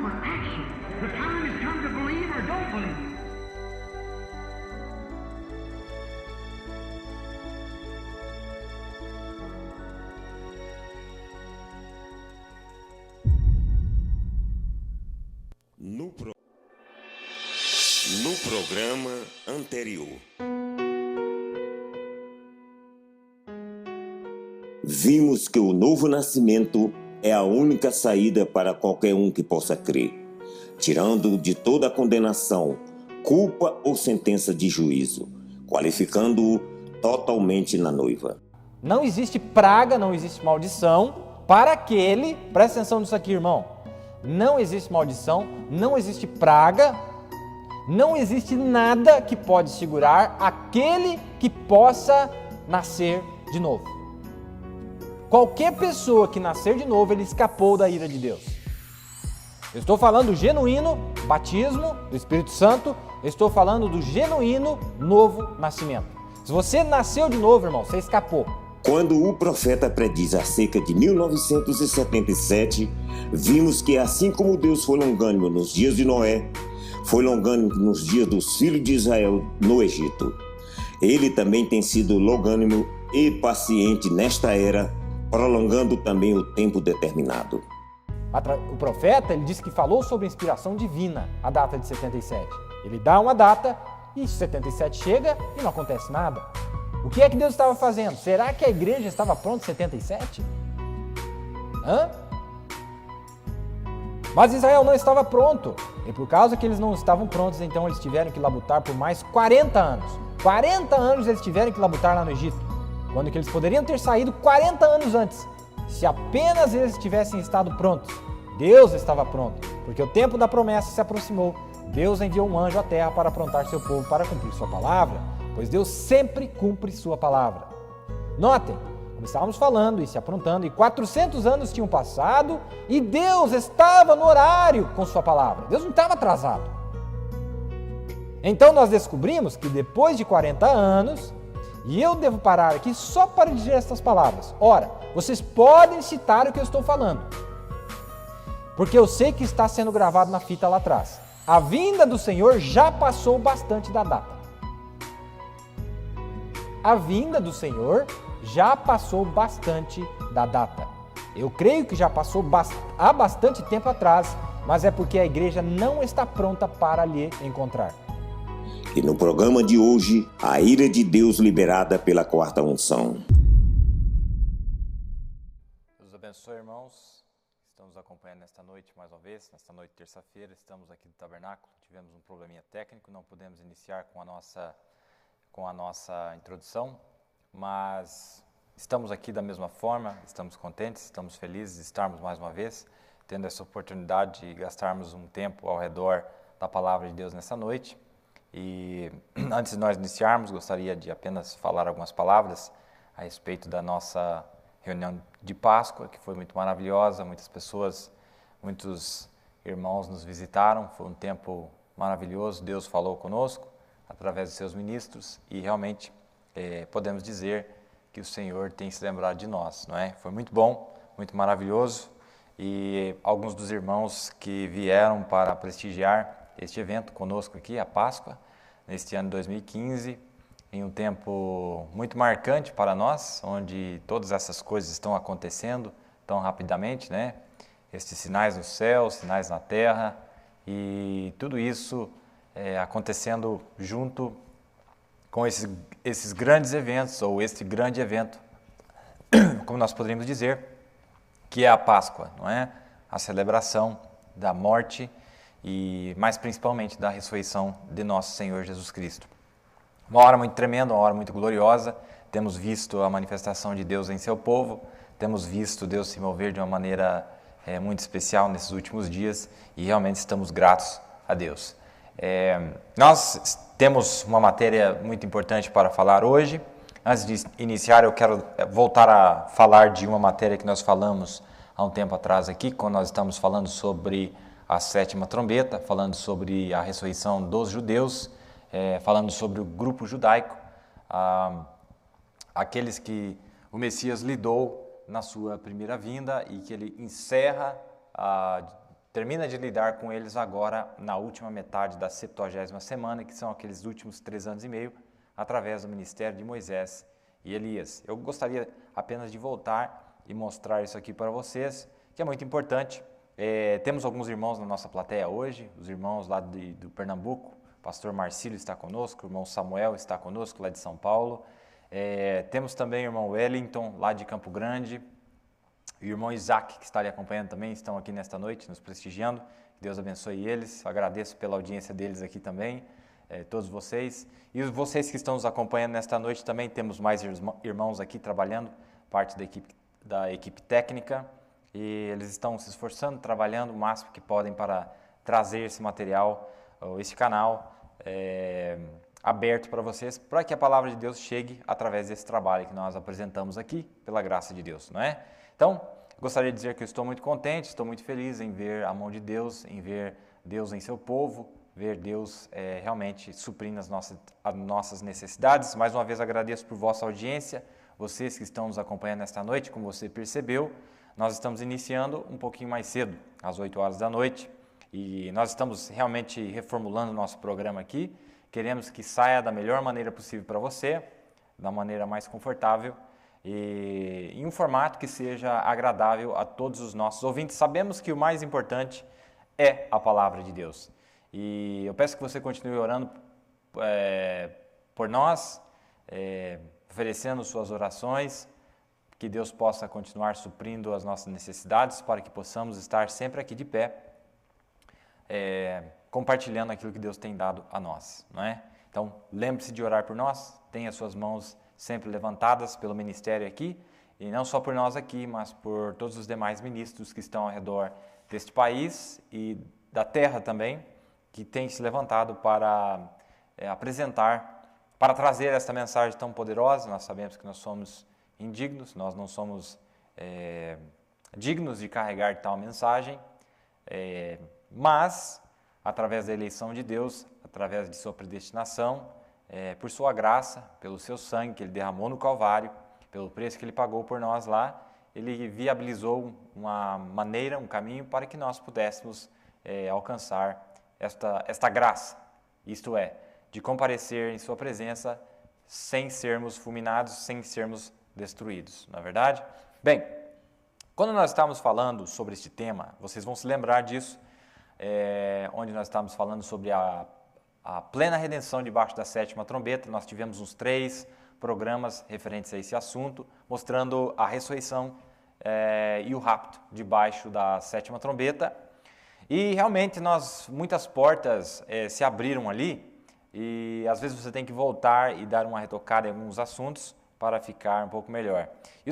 for action. The time has come to believe or don't believe. No programa anterior, vimos que o novo nascimento é a única saída para qualquer um que possa crer, tirando de toda a condenação, culpa ou sentença de juízo, qualificando-o totalmente na noiva. Não existe praga, não existe maldição para aquele, presta atenção nisso aqui, irmão, não existe maldição, não existe praga, não existe nada que pode segurar aquele que possa nascer de novo. Qualquer pessoa que nascer de novo, ele escapou da ira de Deus. Eu estou falando do genuíno batismo do Espírito Santo, eu estou falando do genuíno novo nascimento. Se você nasceu de novo, irmão, você escapou. Quando o profeta prediz acerca de 1977, vimos que assim como Deus foi longânimo nos dias de Noé, foi longânimo nos dias dos filhos de Israel no Egito. Ele também tem sido longânimo e paciente nesta era, prolongando também o tempo determinado. O profeta, ele disse que falou sobre a inspiração divina, a data de 77. Ele dá uma data e 77 chega e não acontece nada. O que é que Deus estava fazendo? Será que a igreja estava pronta em 77? Mas Israel não estava pronto. E por causa que eles não estavam prontos, então eles tiveram que labutar por mais 40 anos. 40 anos eles tiveram que labutar lá no Egito. Quando que eles poderiam ter saído 40 anos antes. Se apenas eles tivessem estado prontos. Deus estava pronto, porque o tempo da promessa se aproximou. Deus enviou um anjo à terra para aprontar seu povo para cumprir sua palavra, pois Deus sempre cumpre sua palavra. Notem, como estávamos falando e se aprontando, e 400 anos tinham passado e Deus estava no horário com sua palavra. Deus não estava atrasado. Então nós descobrimos que depois de 40 anos, e eu devo parar aqui só para dizer estas palavras. Ora, vocês podem citar o que eu estou falando, porque eu sei que está sendo gravado na fita lá atrás. A vinda do Senhor já passou bastante da data. A vinda do Senhor já passou bastante da data. Eu creio que já passou há bastante tempo atrás, mas é porque a igreja não está pronta para lhe encontrar. E no programa de hoje, a ira de Deus liberada pela quarta unção. Deus abençoe, irmãos. Estamos acompanhando nesta noite mais uma vez, nesta noite terça-feira, estamos aqui no tabernáculo. Tivemos um probleminha técnico, não pudemos iniciar com a nossa introdução, mas estamos aqui da mesma forma, estamos contentes, estamos felizes de estarmos mais uma vez, tendo essa oportunidade de gastarmos um tempo ao redor da palavra de Deus nessa noite. E antes de nós iniciarmos, gostaria de apenas falar algumas palavras a respeito da nossa reunião de Páscoa, que foi muito maravilhosa, muitas pessoas, muitos irmãos nos visitaram, foi um tempo maravilhoso, Deus falou conosco através de seus ministros e realmente podemos dizer que o Senhor tem se lembrado de nós, não é? Foi muito bom, muito maravilhoso e alguns dos irmãos que vieram para prestigiar este evento conosco aqui, a Páscoa, neste ano de 2015, em um tempo muito marcante para nós, onde todas essas coisas estão acontecendo tão rapidamente, né? Estes sinais no céu, sinais na terra, e tudo isso acontecendo junto com esses grandes eventos, ou este grande evento, como nós poderíamos dizer, que é a Páscoa, não é? A celebração da morte e mais principalmente da ressurreição de nosso Senhor Jesus Cristo. Uma hora muito tremenda, uma hora muito gloriosa, temos visto a manifestação de Deus em seu povo, temos visto Deus se mover de uma maneira muito especial nesses últimos dias e realmente estamos gratos a Deus. Nós temos uma matéria muito importante para falar hoje. Antes de iniciar, eu quero voltar a falar de uma matéria que nós falamos há um tempo atrás aqui, quando nós estamos falando sobre a sétima trombeta, falando sobre a ressurreição dos judeus, falando sobre o grupo judaico, aqueles que o Messias lidou na sua primeira vinda e que ele encerra termina de lidar com eles agora na última metade da 70ª semana, que são aqueles últimos 3 anos e meio, através do ministério de Moisés e Elias. Eu gostaria apenas de voltar e mostrar isso aqui para vocês, que é muito importante. Temos alguns irmãos na nossa plateia hoje, os irmãos lá do Pernambuco, o pastor Marcílio está conosco, o irmão Samuel está conosco lá de São Paulo. Temos também o irmão Wellington lá de Campo Grande, e o irmão Isaac, que está ali acompanhando também, estão aqui nesta noite nos prestigiando. Que Deus abençoe eles, agradeço pela audiência deles aqui também, todos vocês. E vocês que estão nos acompanhando nesta noite também, temos mais irmãos aqui trabalhando, parte da equipe técnica, e eles estão se esforçando, trabalhando o máximo que podem para trazer esse material, esse canal aberto para vocês, para que a palavra de Deus chegue através desse trabalho que nós apresentamos aqui, pela graça de Deus, não é? Então, gostaria de dizer que eu estou muito contente, estou muito feliz em ver a mão de Deus, em ver Deus em seu povo, ver Deus realmente suprindo as nossas necessidades. Mais uma vez agradeço por vossa audiência, vocês que estão nos acompanhando nesta noite, como você percebeu, nós estamos iniciando um pouquinho mais cedo, às 8 horas da noite, e nós estamos realmente reformulando o nosso programa aqui. Queremos que saia da melhor maneira possível para você, da maneira mais confortável e em um formato que seja agradável a todos os nossos ouvintes. Sabemos que o mais importante é a palavra de Deus. E eu peço que você continue orando por nós, oferecendo suas orações, que Deus possa continuar suprindo as nossas necessidades para que possamos estar sempre aqui de pé, compartilhando aquilo que Deus tem dado a nós, não é? Então, lembre-se de orar por nós, tenha suas mãos sempre levantadas pelo ministério aqui, e não só por nós aqui, mas por todos os demais ministros que estão ao redor deste país e da terra também, que têm se levantado para apresentar, para trazer esta mensagem tão poderosa. Nós sabemos que nós somos indignos, nós não somos dignos de carregar tal mensagem, mas, através da eleição de Deus, através de sua predestinação, por sua graça, pelo seu sangue que Ele derramou no Calvário, pelo preço que Ele pagou por nós lá, Ele viabilizou uma maneira, um caminho para que nós pudéssemos alcançar esta graça, isto é, de comparecer em sua presença sem sermos fulminados, sem sermos destruídos, não é verdade? Bem, quando nós estamos falando sobre este tema, vocês vão se lembrar disso, onde nós estamos falando sobre a plena redenção debaixo da 7ª trombeta. Nós tivemos uns 3 programas referentes a esse assunto, mostrando a ressurreição e o rapto debaixo da 7ª trombeta. E realmente muitas portas se abriram ali, e às vezes você tem que voltar e dar uma retocada em alguns assuntos para ficar um pouco melhor. E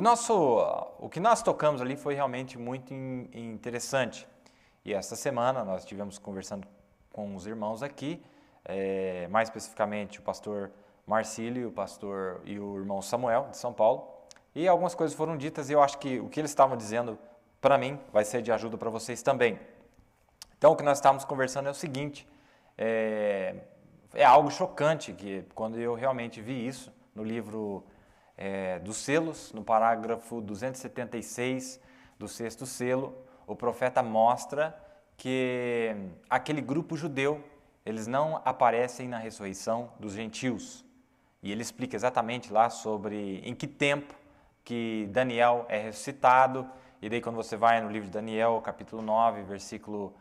o que nós tocamos ali foi realmente muito interessante. E esta semana nós estivemos conversando com os irmãos aqui, mais especificamente o pastor Marcílio e o irmão Samuel, de São Paulo, e algumas coisas foram ditas e eu acho que o que eles estavam dizendo para mim vai ser de ajuda para vocês também. Então, o que nós estávamos conversando é o seguinte, é algo chocante, que quando eu realmente vi isso no livro dos selos, no parágrafo 276 do 6º selo, o profeta mostra que aquele grupo judeu, eles não aparecem na ressurreição dos gentios. E ele explica exatamente lá sobre em que tempo que Daniel é ressuscitado. E daí quando você vai no livro de Daniel, capítulo 9, versículo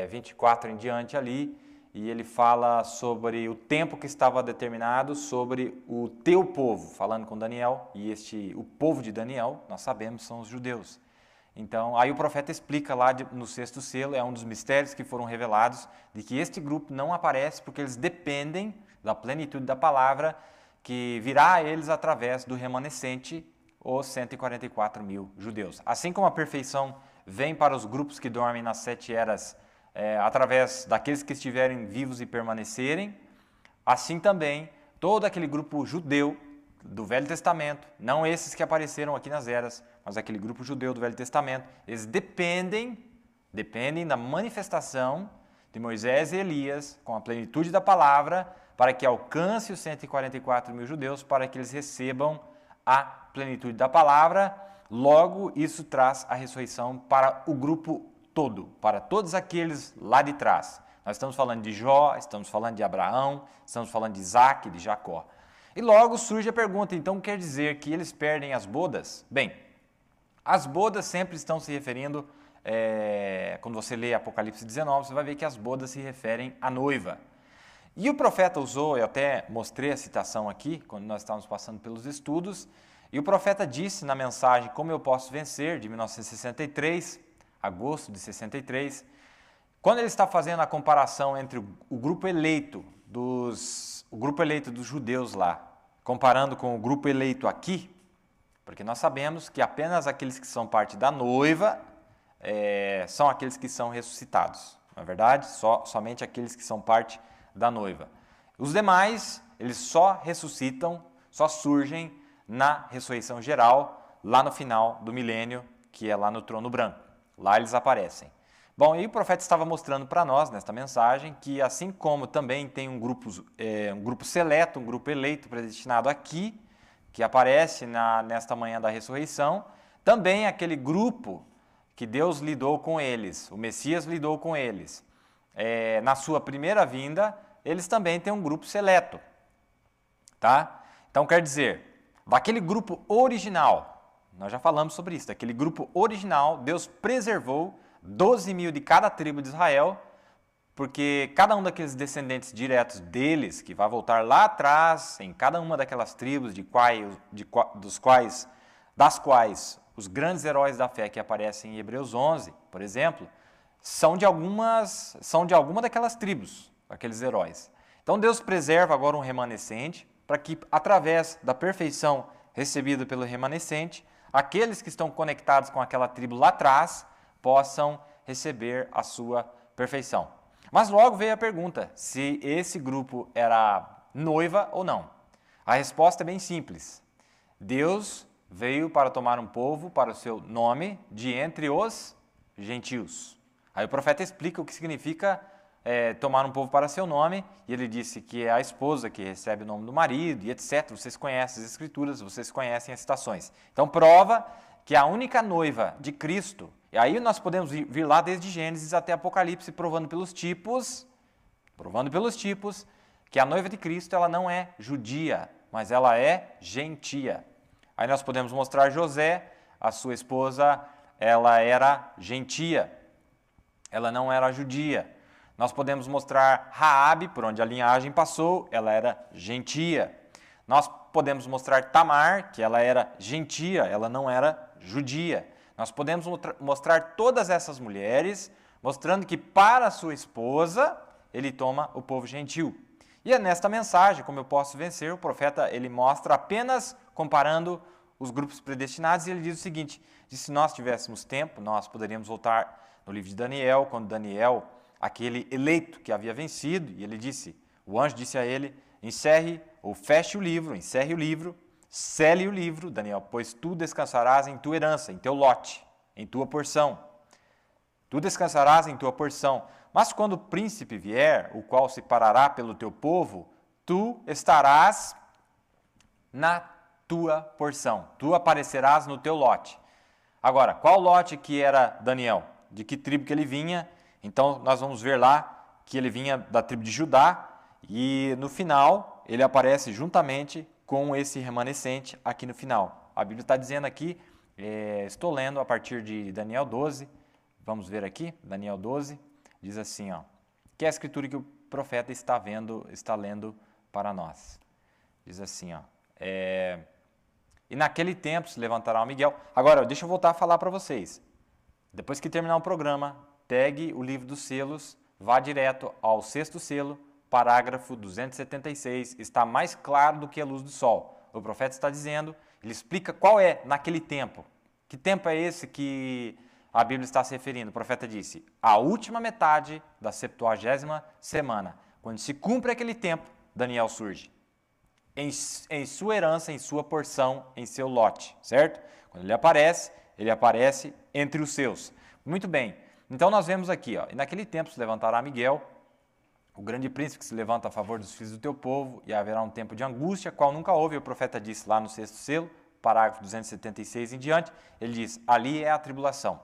24 em diante ali, e ele fala sobre o tempo que estava determinado sobre o teu povo, falando com Daniel, e o povo de Daniel, nós sabemos, são os judeus. Então, aí o profeta explica lá no 6º selo, é um dos mistérios que foram revelados, de que este grupo não aparece porque eles dependem da plenitude da palavra que virá a eles através do remanescente, os 144 mil judeus. Assim como a perfeição vem para os grupos que dormem nas 7 eras através daqueles que estiverem vivos e permanecerem, assim também todo aquele grupo judeu do Velho Testamento, não esses que apareceram aqui nas eras, mas aquele grupo judeu do Velho Testamento, eles dependem da manifestação de Moisés e Elias com a plenitude da palavra para que alcance os 144 mil judeus, para que eles recebam a plenitude da palavra. Logo, isso traz a ressurreição para o grupo todo, para todos aqueles lá de trás. Nós estamos falando de Jó, estamos falando de Abraão, estamos falando de Isaac, de Jacó. E logo surge a pergunta, então quer dizer que eles perdem as bodas? Bem, as bodas sempre estão se referindo, quando você lê Apocalipse 19, você vai ver que as bodas se referem à noiva. E o profeta usou, eu até mostrei a citação aqui, quando nós estávamos passando pelos estudos, e o profeta disse na mensagem Como Eu Posso Vencer, de 1963, agosto de 63, quando ele está fazendo a comparação entre o grupo eleito dos judeus lá, comparando com o grupo eleito aqui, porque nós sabemos que apenas aqueles que são parte da noiva são aqueles que são ressuscitados, não é verdade? Somente aqueles que são parte da noiva. Os demais, eles só ressuscitam, só surgem na ressurreição geral, lá no final do milênio, que é lá no trono branco. Lá eles aparecem. Bom, e o profeta estava mostrando para nós, nesta mensagem, que assim como também tem um grupo seleto, um grupo eleito, predestinado aqui, que aparece nesta manhã da ressurreição, também aquele grupo que Deus lidou com eles, o Messias lidou com eles, na sua primeira vinda, eles também têm um grupo seleto. Tá? Então, quer dizer, daquele grupo original, nós já falamos sobre isso, daquele grupo original, Deus preservou 12 mil de cada tribo de Israel, porque cada um daqueles descendentes diretos deles, que vai voltar lá atrás, em cada uma daquelas tribos, das quais os grandes heróis da fé que aparecem em Hebreus 11, por exemplo, são de alguma daquelas tribos, aqueles heróis. Então Deus preserva agora um remanescente, para que, através da perfeição recebida pelo remanescente, aqueles que estão conectados com aquela tribo lá atrás possam receber a sua perfeição. Mas logo veio a pergunta, se esse grupo era noiva ou não. A resposta é bem simples. Deus veio para tomar um povo para o seu nome de entre os gentios. Aí o profeta explica o que significa tomar um povo para seu nome, e ele disse que é a esposa que recebe o nome do marido, e etc. Vocês conhecem as escrituras, vocês conhecem as citações. Então prova que a única noiva de Cristo, e aí nós podemos vir lá desde Gênesis até Apocalipse, provando pelos tipos, que a noiva de Cristo ela não é judia, mas ela é gentia. Aí nós podemos mostrar José, a sua esposa, ela era gentia, ela não era judia. Nós podemos mostrar Raabe, por onde a linhagem passou, ela era gentia. Nós podemos mostrar Tamar, que ela era gentia, ela não era judia. Nós podemos mostrar todas essas mulheres, mostrando que para a sua esposa, ele toma o povo gentil. E é nesta mensagem, Como Eu Posso Vencer, o profeta ele mostra apenas comparando os grupos predestinados, e ele diz o seguinte, se nós tivéssemos tempo, nós poderíamos voltar no livro de Daniel, quando Daniel, aquele eleito que havia vencido, e ele disse, o anjo disse a ele, encerre ou feche o livro, encerre o livro, sele o livro, Daniel, pois tu descansarás em tua herança, em teu lote, em tua porção. Tu descansarás em tua porção, mas quando o príncipe vier, o qual se parará pelo teu povo, tu estarás na tua porção, tu aparecerás no teu lote. Agora, qual lote que era Daniel? De que tribo que ele vinha? Então, nós vamos ver lá que ele vinha da tribo de Judá e, no final, ele aparece juntamente com esse remanescente aqui no final. A Bíblia está dizendo aqui, estou lendo a partir de Daniel 12, vamos ver aqui, Daniel 12, diz assim, que é a escritura que o profeta está lendo para nós. Diz assim, e naquele tempo se levantará o Miguel. Agora, deixa eu voltar a falar para vocês. Depois que terminar o programa, pegue o livro dos selos, vá direto ao 6º selo, parágrafo 276, está mais claro do que a luz do sol. O profeta está dizendo, ele explica qual é naquele tempo. Que tempo é esse que a Bíblia está se referindo? O profeta disse, a última metade da 70ª semana. Quando se cumpre aquele tempo, Daniel surge. Em sua herança, em sua porção, em seu lote, certo? Quando ele aparece entre os seus. Muito bem. Então nós vemos aqui, e naquele tempo se levantará Miguel, o grande príncipe que se levanta a favor dos filhos do teu povo, e haverá um tempo de angústia, qual nunca houve, o profeta disse lá no 6º selo, parágrafo 276 em diante, ele diz, ali é a tribulação.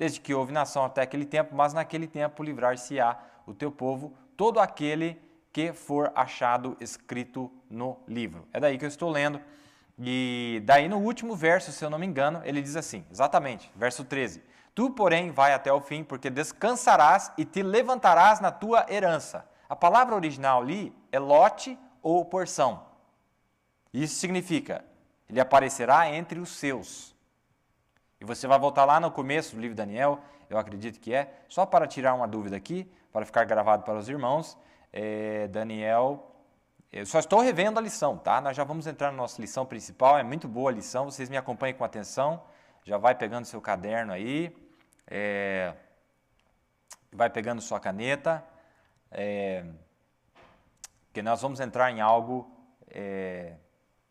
desde que houve nação até aquele tempo, mas naquele tempo livrar-se-á o teu povo, todo aquele que for achado escrito no livro. É daí que eu estou lendo. E daí no último verso, se eu não me engano, ele diz assim, exatamente, verso 13. Tu, porém, vai até o fim, porque descansarás e te levantarás na tua herança. A palavra original ali é lote ou porção. Isso significa, ele aparecerá entre os seus. E você vai voltar lá no começo do livro de Daniel, eu acredito que é, só para tirar uma dúvida aqui, para ficar gravado para os irmãos, Daniel, eu só estou revendo a lição, tá? Nós já vamos entrar na nossa lição principal, é muito boa a lição, vocês me acompanhem com atenção, já vai pegando seu caderno aí, vai pegando sua caneta, porque nós vamos entrar em algo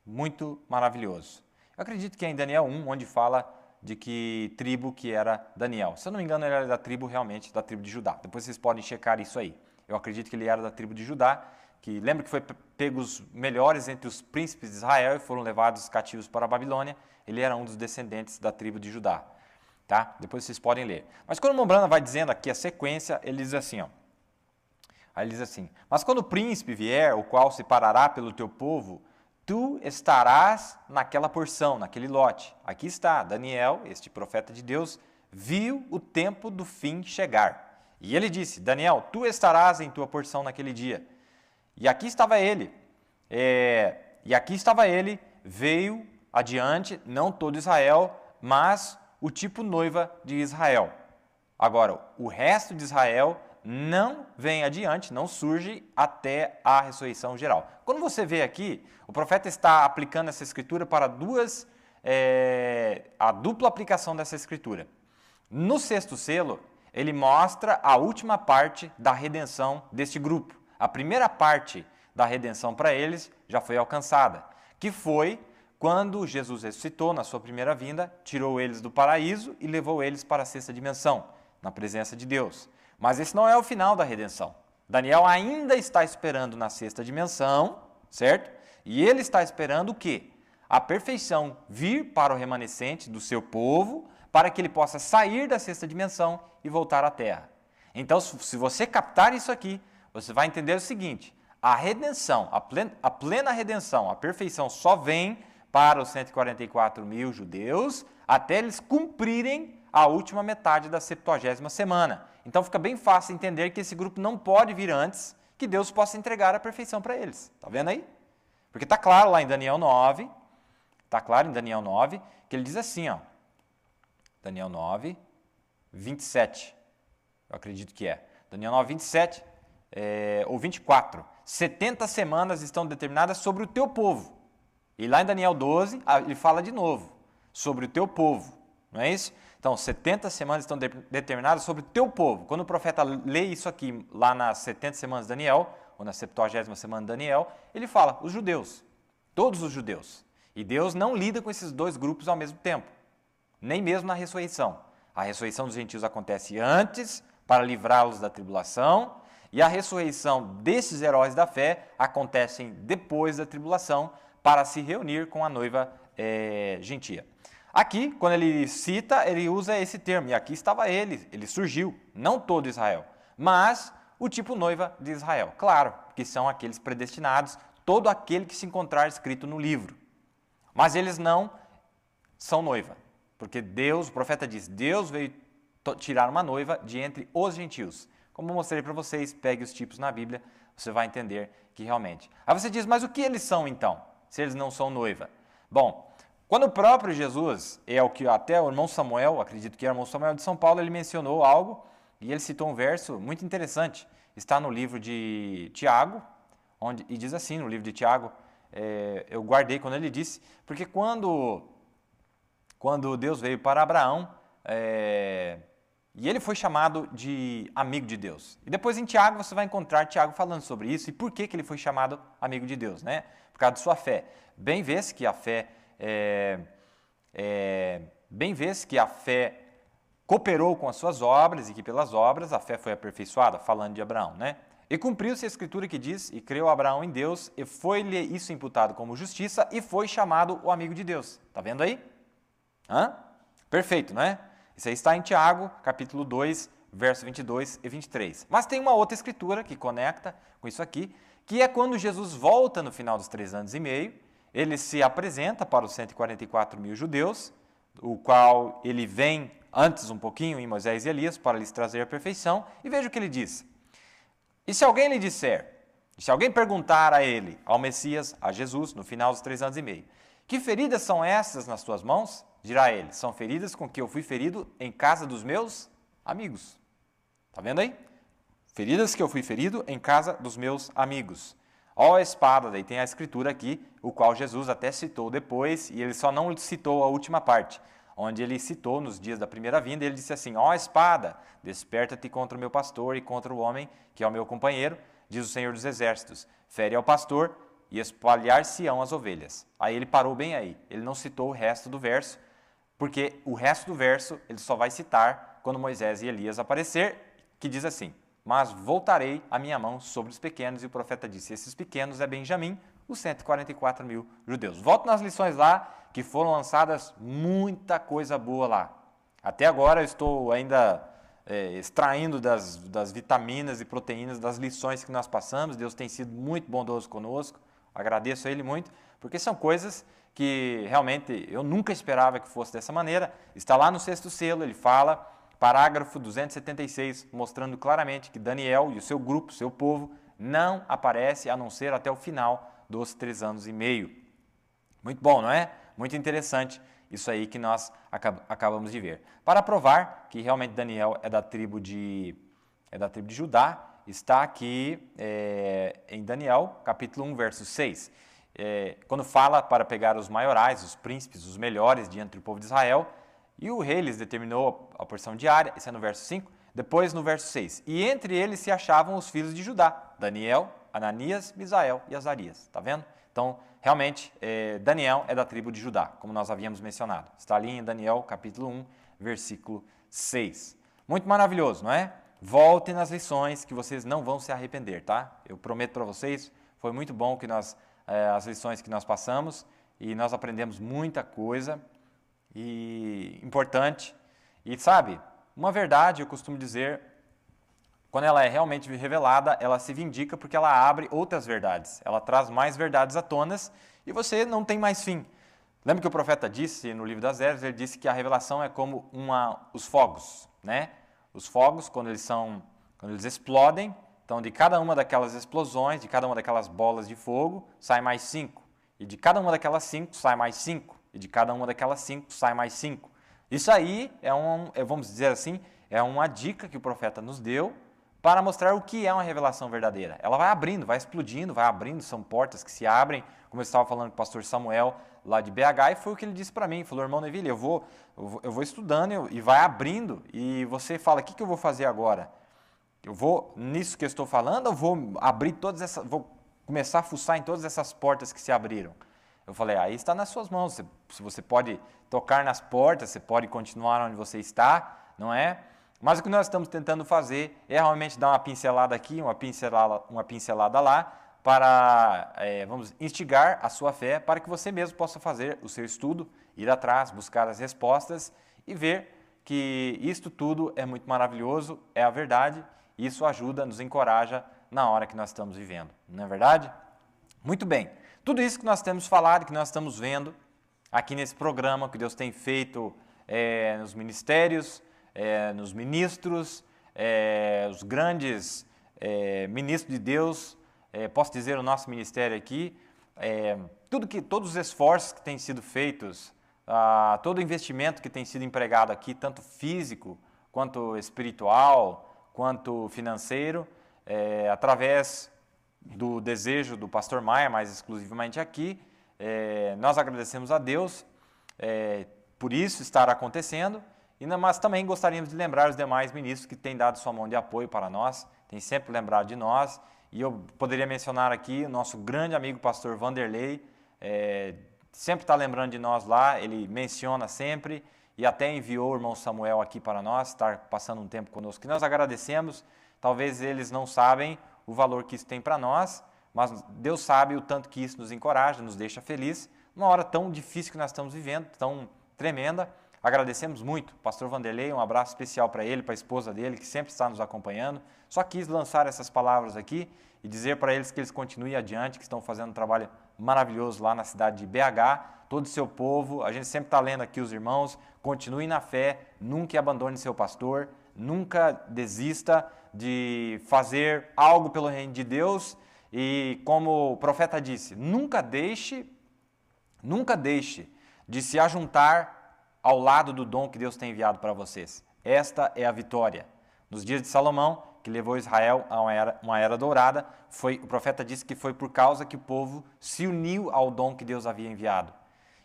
muito maravilhoso. Eu acredito que é em Daniel 1, onde fala de que tribo que era Daniel. Se eu não me engano, ele era da tribo, realmente, da tribo de Judá. Depois vocês podem checar isso aí. Eu acredito que ele era da tribo de Judá, que lembra que foi pego os melhores entre os príncipes de Israel e foram levados cativos para a Babilônia. Ele era um dos descendentes da tribo de Judá. Tá? Depois vocês podem ler. Mas quando o Mombrana vai dizendo aqui a sequência, ele diz assim, ó. Aí ele diz assim, mas quando o príncipe vier, o qual se parará pelo teu povo, tu estarás naquela porção, naquele lote. Aqui está, Daniel, este profeta de Deus, viu o tempo do fim chegar. E ele disse, Daniel, tu estarás em tua porção naquele dia. E aqui estava ele. Veio adiante, não todo Israel, mas o tipo noiva de Israel. Agora, o resto de Israel não vem adiante, não surge até a ressurreição geral. Quando você vê aqui, o profeta está aplicando essa escritura para a dupla aplicação dessa escritura. No sexto selo, ele mostra a última parte da redenção deste grupo. A primeira parte da redenção para eles já foi alcançada, que foi quando Jesus ressuscitou na sua primeira vinda, tirou eles do paraíso e levou eles para a sexta dimensão, na presença de Deus. Mas esse não é o final da redenção. Daniel ainda está esperando na sexta dimensão, certo? E ele está esperando o quê? A perfeição vir para o remanescente do seu povo, para que ele possa sair da sexta dimensão e voltar à terra. Então, se você captar isso aqui, você vai entender o seguinte, a redenção, a plena redenção, a perfeição só vem para os 144 mil judeus, até eles cumprirem a última metade da 70ª semana. Então fica bem fácil entender que esse grupo não pode vir antes que Deus possa entregar a perfeição para eles. Está vendo aí? Porque está claro lá em Daniel 9, que ele diz assim, ó, Daniel 9, 27, eu acredito que é. Daniel 9, 27 ou 24. 70 semanas estão determinadas sobre o teu povo. E lá em Daniel 12, ele fala de novo, sobre o teu povo. Não é isso? Então, 70 semanas estão determinadas sobre o teu povo. Quando o profeta lê isso aqui, lá nas 70 semanas de Daniel, ou na 70ª semana de Daniel, ele fala, os judeus, todos os judeus. E Deus não lida com esses dois grupos ao mesmo tempo, nem mesmo na ressurreição. A ressurreição dos gentios acontece antes, para livrá-los da tribulação, e a ressurreição desses heróis da fé acontece depois da tribulação, para se reunir com a noiva gentia. Aqui, quando ele cita, ele usa esse termo, e aqui estava ele surgiu, não todo Israel, mas o tipo noiva de Israel, claro, que são aqueles predestinados, todo aquele que se encontrar escrito no livro. Mas eles não são noiva, porque Deus, o profeta diz, Deus veio tirar uma noiva de entre os gentios. Como eu mostrei para vocês, pegue os tipos na Bíblia, você vai entender que realmente. Aí você diz, mas o que eles são então, se eles não são noiva? Bom, quando o próprio Jesus, é o que até o irmão Samuel, acredito que era o irmão Samuel de São Paulo, ele mencionou algo, e ele citou um verso muito interessante, está no livro de Tiago, e diz assim no livro de Tiago, eu guardei quando ele disse, porque quando Deus veio para Abraão, e ele foi chamado de amigo de Deus. E depois em Tiago você vai encontrar Tiago falando sobre isso, e por que ele foi chamado amigo de Deus, né? Por causa de sua fé. Bem vês que a fé cooperou com as suas obras e que pelas obras a fé foi aperfeiçoada, falando de Abraão, né? E cumpriu-se a escritura que diz, e creu Abraão em Deus, e foi-lhe isso imputado como justiça, e foi chamado o amigo de Deus. Tá vendo aí? Perfeito, não é? Isso aí está em Tiago, capítulo 2, versos 22 e 23. Mas tem uma outra escritura que conecta com isso aqui, que é quando Jesus volta no final dos 3 anos e meio, ele se apresenta para os 144 mil judeus, o qual ele vem antes um pouquinho em Moisés e Elias para lhes trazer a perfeição, e veja o que ele diz. E se alguém lhe disser, se alguém perguntar a ele, ao Messias, a Jesus, no final dos 3 anos e meio, que feridas são essas nas tuas mãos? Dirá ele, são feridas com que eu fui ferido em casa dos meus amigos. Está vendo aí? Feridas que eu fui ferido em casa dos meus amigos. Ó a espada, daí tem a escritura aqui, o qual Jesus até citou depois, e ele só não citou a última parte, onde ele citou nos dias da primeira vinda, ele disse assim, ó espada, desperta-te contra o meu pastor e contra o homem, que é o meu companheiro, diz o Senhor dos Exércitos, fere ao pastor e espalhar-se-ão as ovelhas. Aí ele parou bem aí, ele não citou o resto do verso, porque o resto do verso ele só vai citar quando Moisés e Elias aparecer, que diz assim, mas voltarei a minha mão sobre os pequenos, e o profeta disse, esses pequenos é Benjamim, os 144 mil judeus. Volto nas lições lá, que foram lançadas muita coisa boa lá. Até agora eu estou ainda extraindo das vitaminas e proteínas das lições que nós passamos, Deus tem sido muito bondoso conosco, agradeço a Ele muito, porque são coisas que realmente eu nunca esperava que fosse dessa maneira. Está lá no 6º selo, ele fala, parágrafo 276, mostrando claramente que Daniel e o seu grupo, seu povo, não aparece a não ser até o final dos 3 anos e meio. Muito bom, não é? Muito interessante isso aí que nós acabamos de ver. Para provar que realmente Daniel é da tribo de Judá, está aqui em Daniel, capítulo 1, verso 6. Quando fala para pegar os maiorais, os príncipes, os melhores diante do povo de Israel, e o rei lhes determinou a porção diária, isso é no verso 5, depois no verso 6. E entre eles se achavam os filhos de Judá, Daniel, Ananias, Misael e Azarias. Está vendo? Então, realmente, Daniel é da tribo de Judá, como nós havíamos mencionado. Está ali em Daniel, capítulo 1, versículo 6. Muito maravilhoso, não é? Voltem nas lições que vocês não vão se arrepender, tá? Eu prometo para vocês, foi muito bom que as lições que nós passamos e nós aprendemos muita coisa e importante. E sabe, uma verdade, eu costumo dizer, quando ela é realmente revelada, ela se vindica porque ela abre outras verdades. Ela traz mais verdades à tona e você não tem mais fim. Lembra que o profeta disse no livro das Esdras, ele disse que a revelação é como os fogos, né? Os fogos, quando eles explodem, então de cada uma daquelas explosões, de cada uma daquelas bolas de fogo, sai mais 5. E de cada uma daquelas 5, sai mais 5. E de cada uma daquelas 5, sai mais 5. Isso aí vamos dizer assim, é uma dica que o profeta nos deu para mostrar o que é uma revelação verdadeira. Ela vai abrindo, vai explodindo, vai abrindo, são portas que se abrem, como eu estava falando com o pastor Samuel, lá de BH, e foi o que ele disse para mim, falou, irmão Neville, eu vou estudando e vai abrindo, e você fala, o que eu vou fazer agora? Eu vou, nisso que eu estou falando, eu vou abrir vou começar a fuçar em todas essas portas que se abriram. Eu falei, aí está nas suas mãos, se você pode tocar nas portas, você pode continuar onde você está, não é? Mas o que nós estamos tentando fazer é realmente dar uma pincelada aqui, uma pincelada lá, para, vamos instigar a sua fé, para que você mesmo possa fazer o seu estudo, ir atrás, buscar as respostas e ver que isto tudo é muito maravilhoso, é a verdade, e isso ajuda, nos encoraja na hora que nós estamos vivendo, não é verdade? Muito bem, tudo isso que nós temos falado, que nós estamos vendo aqui nesse programa, que Deus tem feito nos ministérios, nos ministros, os grandes ministros de Deus, posso dizer o nosso ministério aqui, todos os esforços que têm sido feitos, todo o investimento que tem sido empregado aqui, tanto físico, quanto espiritual, quanto financeiro, através do desejo do pastor Maia, mais exclusivamente aqui, nós agradecemos a Deus por isso estar acontecendo, mas também gostaríamos de lembrar os demais ministros que têm dado sua mão de apoio para nós, têm sempre lembrado de nós, e eu poderia mencionar aqui o nosso grande amigo pastor Vanderlei, sempre está lembrando de nós lá, ele menciona sempre, e até enviou o irmão Samuel aqui para nós, estar passando um tempo conosco, que nós agradecemos. Talvez eles não sabem o valor que isso tem para nós, mas Deus sabe o tanto que isso nos encoraja, nos deixa feliz, numa hora tão difícil que nós estamos vivendo, tão tremenda, Agradecemos muito, pastor Vanderlei, um abraço especial para ele, para a esposa dele, que sempre está nos acompanhando. Só quis lançar essas palavras aqui e dizer para eles que eles continuem adiante, que estão fazendo um trabalho maravilhoso lá na cidade de BH, todo o seu povo. A gente sempre está lendo aqui os irmãos, continue na fé, nunca abandone seu pastor, nunca desista de fazer algo pelo reino de Deus e, como o profeta disse, nunca deixe de se ajuntar ao lado do dom que Deus tem enviado para vocês. Esta é a vitória. Nos dias de Salomão, que levou Israel a uma era dourada, o profeta disse que foi por causa que o povo se uniu ao dom que Deus havia enviado.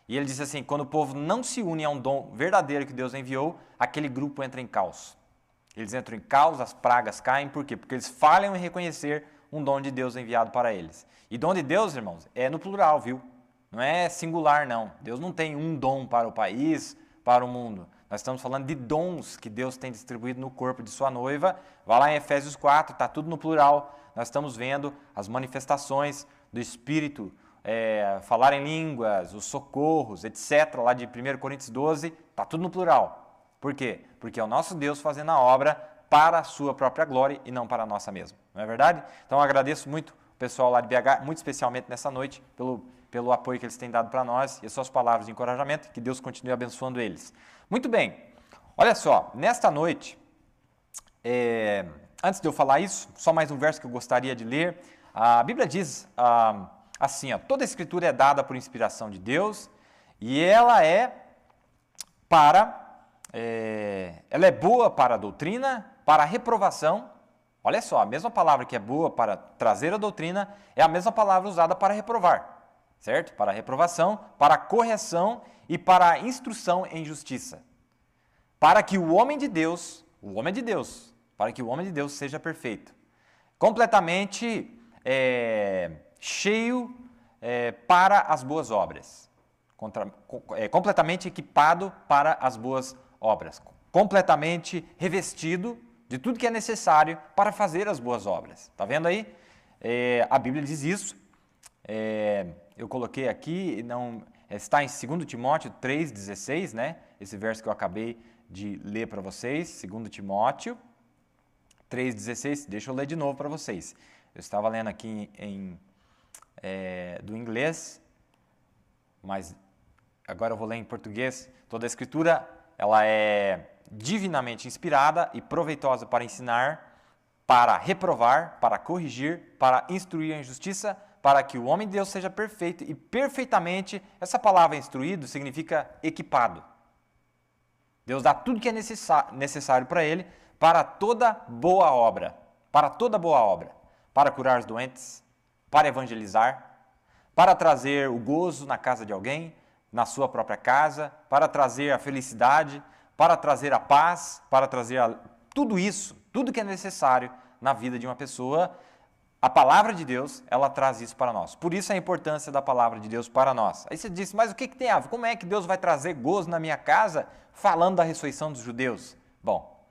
E ele disse assim, quando o povo não se une a um dom verdadeiro que Deus enviou, aquele grupo entra em caos. Eles entram em caos, as pragas caem, por quê? Porque eles falham em reconhecer um dom de Deus enviado para eles. E dom de Deus, irmãos, é no plural, viu? Não é singular, não. Deus não tem um dom para o país, para o mundo. Nós estamos falando de dons que Deus tem distribuído no corpo de sua noiva. Vai lá em Efésios 4, está tudo no plural. Nós estamos vendo as manifestações do Espírito, falar em línguas, os socorros, etc. Lá de 1 Coríntios 12, está tudo no plural. Por quê? Porque é o nosso Deus fazendo a obra para a sua própria glória e não para a nossa mesma. Não é verdade? Então eu agradeço muito o pessoal lá de BH, muito especialmente nessa noite, pelo apoio que eles têm dado para nós e as suas palavras de encorajamento, que Deus continue abençoando eles. Muito bem, olha só, nesta noite, antes de eu falar isso, só mais um verso que eu gostaria de ler. A Bíblia diz assim, ó, toda a Escritura é dada por inspiração de Deus e ela é boa para a doutrina, para a reprovação. Olha só, a mesma palavra que é boa para trazer a doutrina é a mesma palavra usada para reprovar. Certo? Para a reprovação, para a correção e para a instrução em justiça. Para que o homem de Deus, para que o homem de Deus seja perfeito. Completamente cheio para as boas obras. Completamente equipado para as boas obras. Completamente revestido de tudo que é necessário para fazer as boas obras. Está vendo aí? A Bíblia diz isso. Eu coloquei aqui, está em 2 Timóteo 3,16, né? Esse verso que eu acabei de ler para vocês, 2 Timóteo 3,16, deixa eu ler de novo para vocês. Eu estava lendo aqui do inglês, mas agora eu vou ler em português. Toda a Escritura, ela é divinamente inspirada e proveitosa para ensinar, para reprovar, para corrigir, para instruir em justiça, para que o homem de Deus seja perfeito e perfeitamente, essa palavra instruído significa equipado. Deus dá tudo que é necessário para ele, para toda boa obra, para curar os doentes, para evangelizar, para trazer o gozo na casa de alguém, na sua própria casa, para trazer a felicidade, para trazer a paz, para trazer tudo isso, tudo que é necessário na vida de uma pessoa. A palavra de Deus, ela traz isso para nós. Por isso a importância da palavra de Deus para nós. Aí você disse, mas o que tem a ver? Como é que Deus vai trazer gozo na minha casa falando da ressurreição dos judeus? Bom,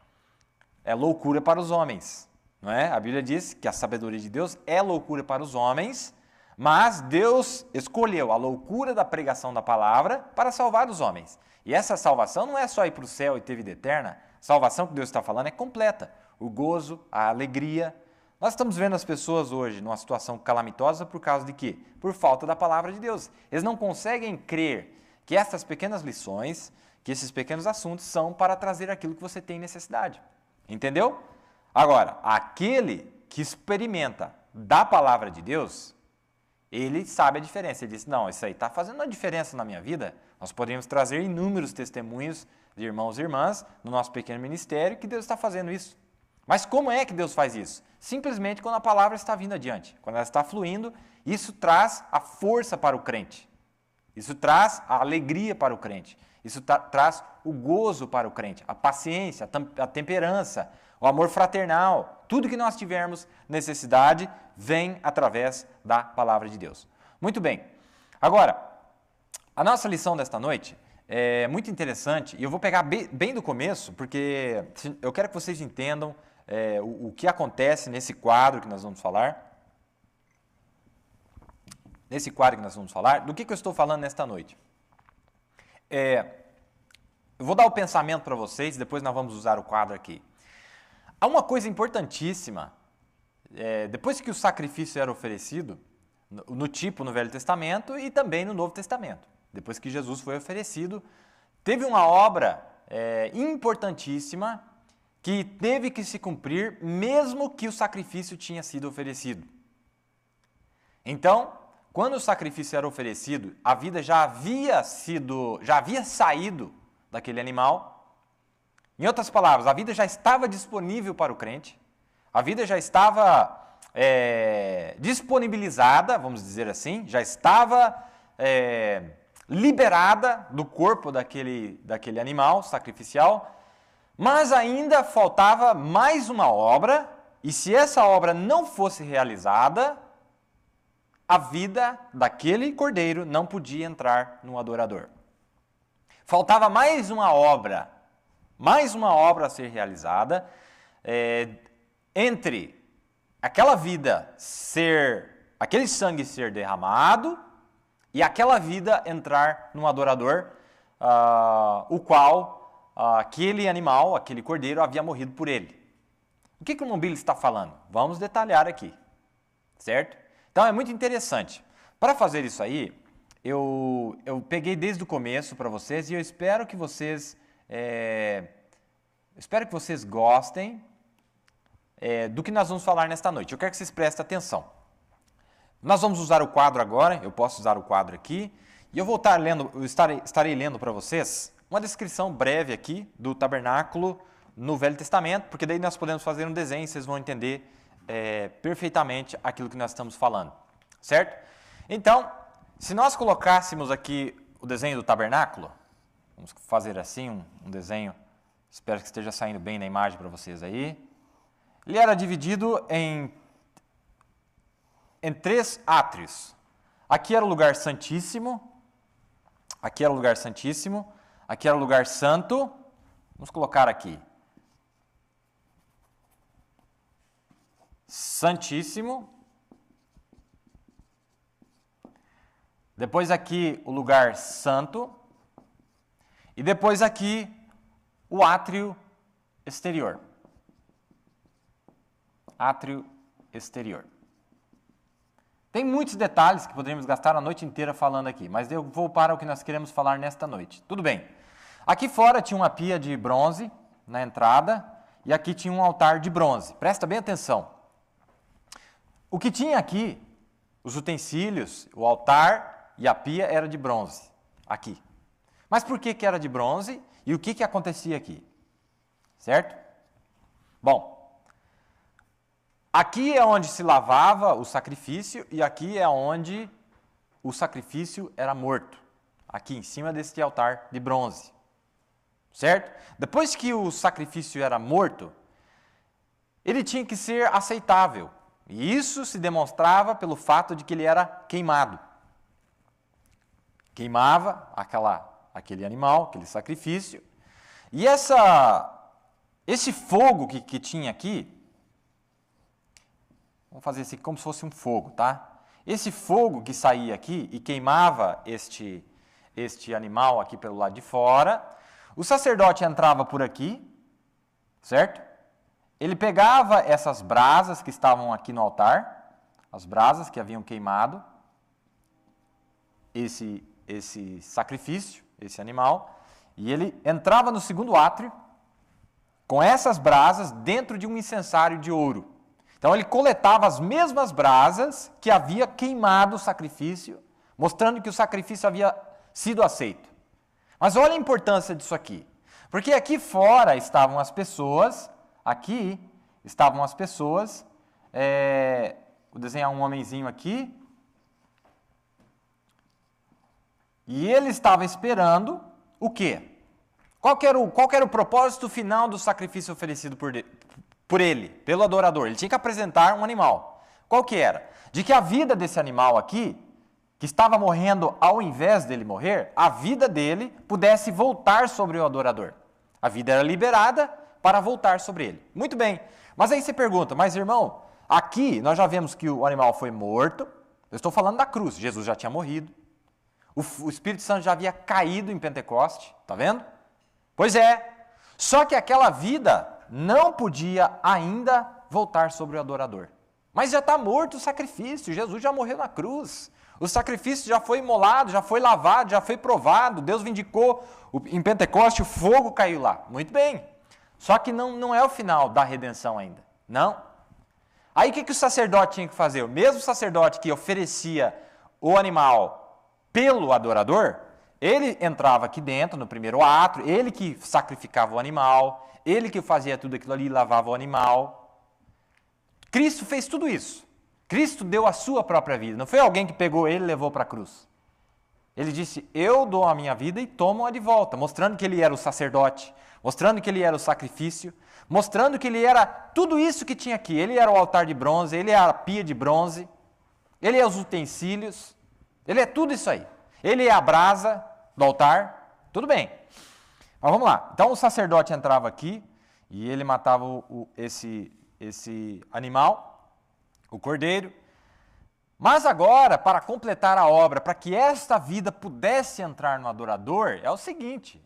é loucura para os homens, não é? A Bíblia diz que a sabedoria de Deus é loucura para os homens, mas Deus escolheu a loucura da pregação da palavra para salvar os homens. E essa salvação não é só ir para o céu e ter vida eterna. A salvação que Deus está falando é completa. O gozo, a alegria. Nós estamos vendo as pessoas hoje numa situação calamitosa por causa de quê? Por falta da palavra de Deus. Eles não conseguem crer que essas pequenas lições, que esses pequenos assuntos são para trazer aquilo que você tem necessidade. Entendeu? Agora, aquele que experimenta da palavra de Deus, ele sabe a diferença. Ele diz, não, isso aí está fazendo uma diferença na minha vida. Nós podemos trazer inúmeros testemunhos de irmãos e irmãs no nosso pequeno ministério que Deus está fazendo isso. Mas como é que Deus faz isso? Simplesmente quando a palavra está vindo adiante, quando ela está fluindo, isso traz a força para o crente. Isso traz a alegria para o crente. Isso traz o gozo para o crente, a paciência, a temperança, o amor fraternal. Tudo que nós tivermos necessidade vem através da palavra de Deus. Muito bem. Agora, a nossa lição desta noite é muito interessante e eu vou pegar bem do começo, porque eu quero que vocês entendam o que acontece nesse quadro que nós vamos falar. Do que eu estou falando nesta noite. Eu eu vou dar o pensamento para vocês, depois nós vamos usar o quadro aqui. Há uma coisa importantíssima, depois que o sacrifício era oferecido, no Velho Testamento e também no Novo Testamento, depois que Jesus foi oferecido, teve uma obra importantíssima que teve que se cumprir mesmo que o sacrifício tinha sido oferecido. Então, quando o sacrifício era oferecido, a vida já havia saído daquele animal. Em outras palavras, a vida já estava disponível para o crente, a vida já estava disponibilizada, vamos dizer assim, já estava liberada do corpo daquele animal sacrificial, mas ainda faltava mais uma obra, e se essa obra não fosse realizada, a vida daquele cordeiro não podia entrar no adorador. Faltava mais uma obra a ser realizada, entre aquela vida aquele sangue ser derramado e aquela vida entrar no adorador, o qual aquele animal, aquele cordeiro, havia morrido por ele. O que o Mobile está falando? Vamos detalhar aqui, certo? Então é muito interessante. Para fazer isso aí, eu peguei desde o começo para vocês e eu espero que vocês gostem do que nós vamos falar nesta noite. Eu quero que vocês prestem atenção. Nós vamos usar o quadro agora, eu posso usar o quadro aqui, e eu vou estarei lendo para vocês uma descrição breve aqui do tabernáculo no Velho Testamento, porque daí nós podemos fazer um desenho e vocês vão entender perfeitamente aquilo que nós estamos falando, certo? Então, se nós colocássemos aqui o desenho do tabernáculo, vamos fazer assim um desenho, espero que esteja saindo bem na imagem para vocês aí. Ele era dividido em 3 átrios. Aqui era o lugar santíssimo, aqui era o lugar santíssimo, aqui era o lugar santo. Vamos colocar aqui. Santíssimo. Depois aqui o lugar santo. E depois aqui o átrio exterior. Átrio exterior. Tem muitos detalhes que poderíamos gastar a noite inteira falando aqui, mas eu vou para o que nós queremos falar nesta noite. Tudo bem. Aqui fora tinha uma pia de bronze na entrada e aqui tinha um altar de bronze. Presta bem atenção. O que tinha aqui, os utensílios, o altar e a pia era de bronze, aqui. Mas por que era de bronze e o que acontecia aqui? Certo? Bom, aqui é onde se lavava o sacrifício e aqui é onde o sacrifício era morto. Aqui em cima deste altar de bronze. Certo? Depois que o sacrifício era morto, ele tinha que ser aceitável. E isso se demonstrava pelo fato de que ele era queimado. Queimava aquele animal, aquele sacrifício. E esse fogo que tinha aqui, vamos fazer assim como se fosse um fogo, tá? Esse fogo que saía aqui e queimava este animal aqui pelo lado de fora, o sacerdote entrava por aqui, certo? Ele pegava essas brasas que estavam aqui no altar, as brasas que haviam queimado esse sacrifício, esse animal, e ele entrava no segundo átrio com essas brasas dentro de um incensário de ouro. Então ele coletava as mesmas brasas que havia queimado o sacrifício, mostrando que o sacrifício havia sido aceito. Mas olha a importância disso aqui. Porque aqui fora estavam as pessoas, vou desenhar um homenzinho aqui, e ele estava esperando o quê? Qual que era o propósito final do sacrifício oferecido por ele, pelo adorador? Ele tinha que apresentar um animal. Qual que era? De que a vida desse animal aqui, que estava morrendo ao invés dele morrer, a vida dele pudesse voltar sobre o adorador. A vida era liberada para voltar sobre ele. Muito bem. Mas aí você pergunta, mas irmão, aqui nós já vemos que o animal foi morto. Eu estou falando da cruz. Jesus já tinha morrido. O Espírito Santo já havia caído em Pentecoste. Está vendo? Pois é, só que aquela vida não podia ainda voltar sobre o adorador. Mas já está morto o sacrifício, Jesus já morreu na cruz. O sacrifício já foi imolado, já foi lavado, já foi provado. Deus vindicou, em Pentecoste o fogo caiu lá. Muito bem. Só que não é o final da redenção ainda. Não. Aí o que o sacerdote tinha que fazer? O mesmo sacerdote que oferecia o animal pelo adorador, ele entrava aqui dentro, no primeiro átrio, ele que sacrificava o animal, ele que fazia tudo aquilo ali, lavava o animal. Cristo fez tudo isso. Cristo deu a sua própria vida. Não foi alguém que pegou ele e levou para a cruz. Ele disse, eu dou a minha vida e tomo-a de volta, mostrando que ele era o sacerdote, mostrando que ele era o sacrifício, mostrando que ele era tudo isso que tinha aqui. Ele era o altar de bronze, ele era a pia de bronze, ele é os utensílios, ele é tudo isso aí. Ele é a brasa do altar, tudo bem. Mas vamos lá. Então o sacerdote entrava aqui e ele matava esse animal, o cordeiro. Mas agora, para completar a obra, para que esta vida pudesse entrar no adorador, é o seguinte,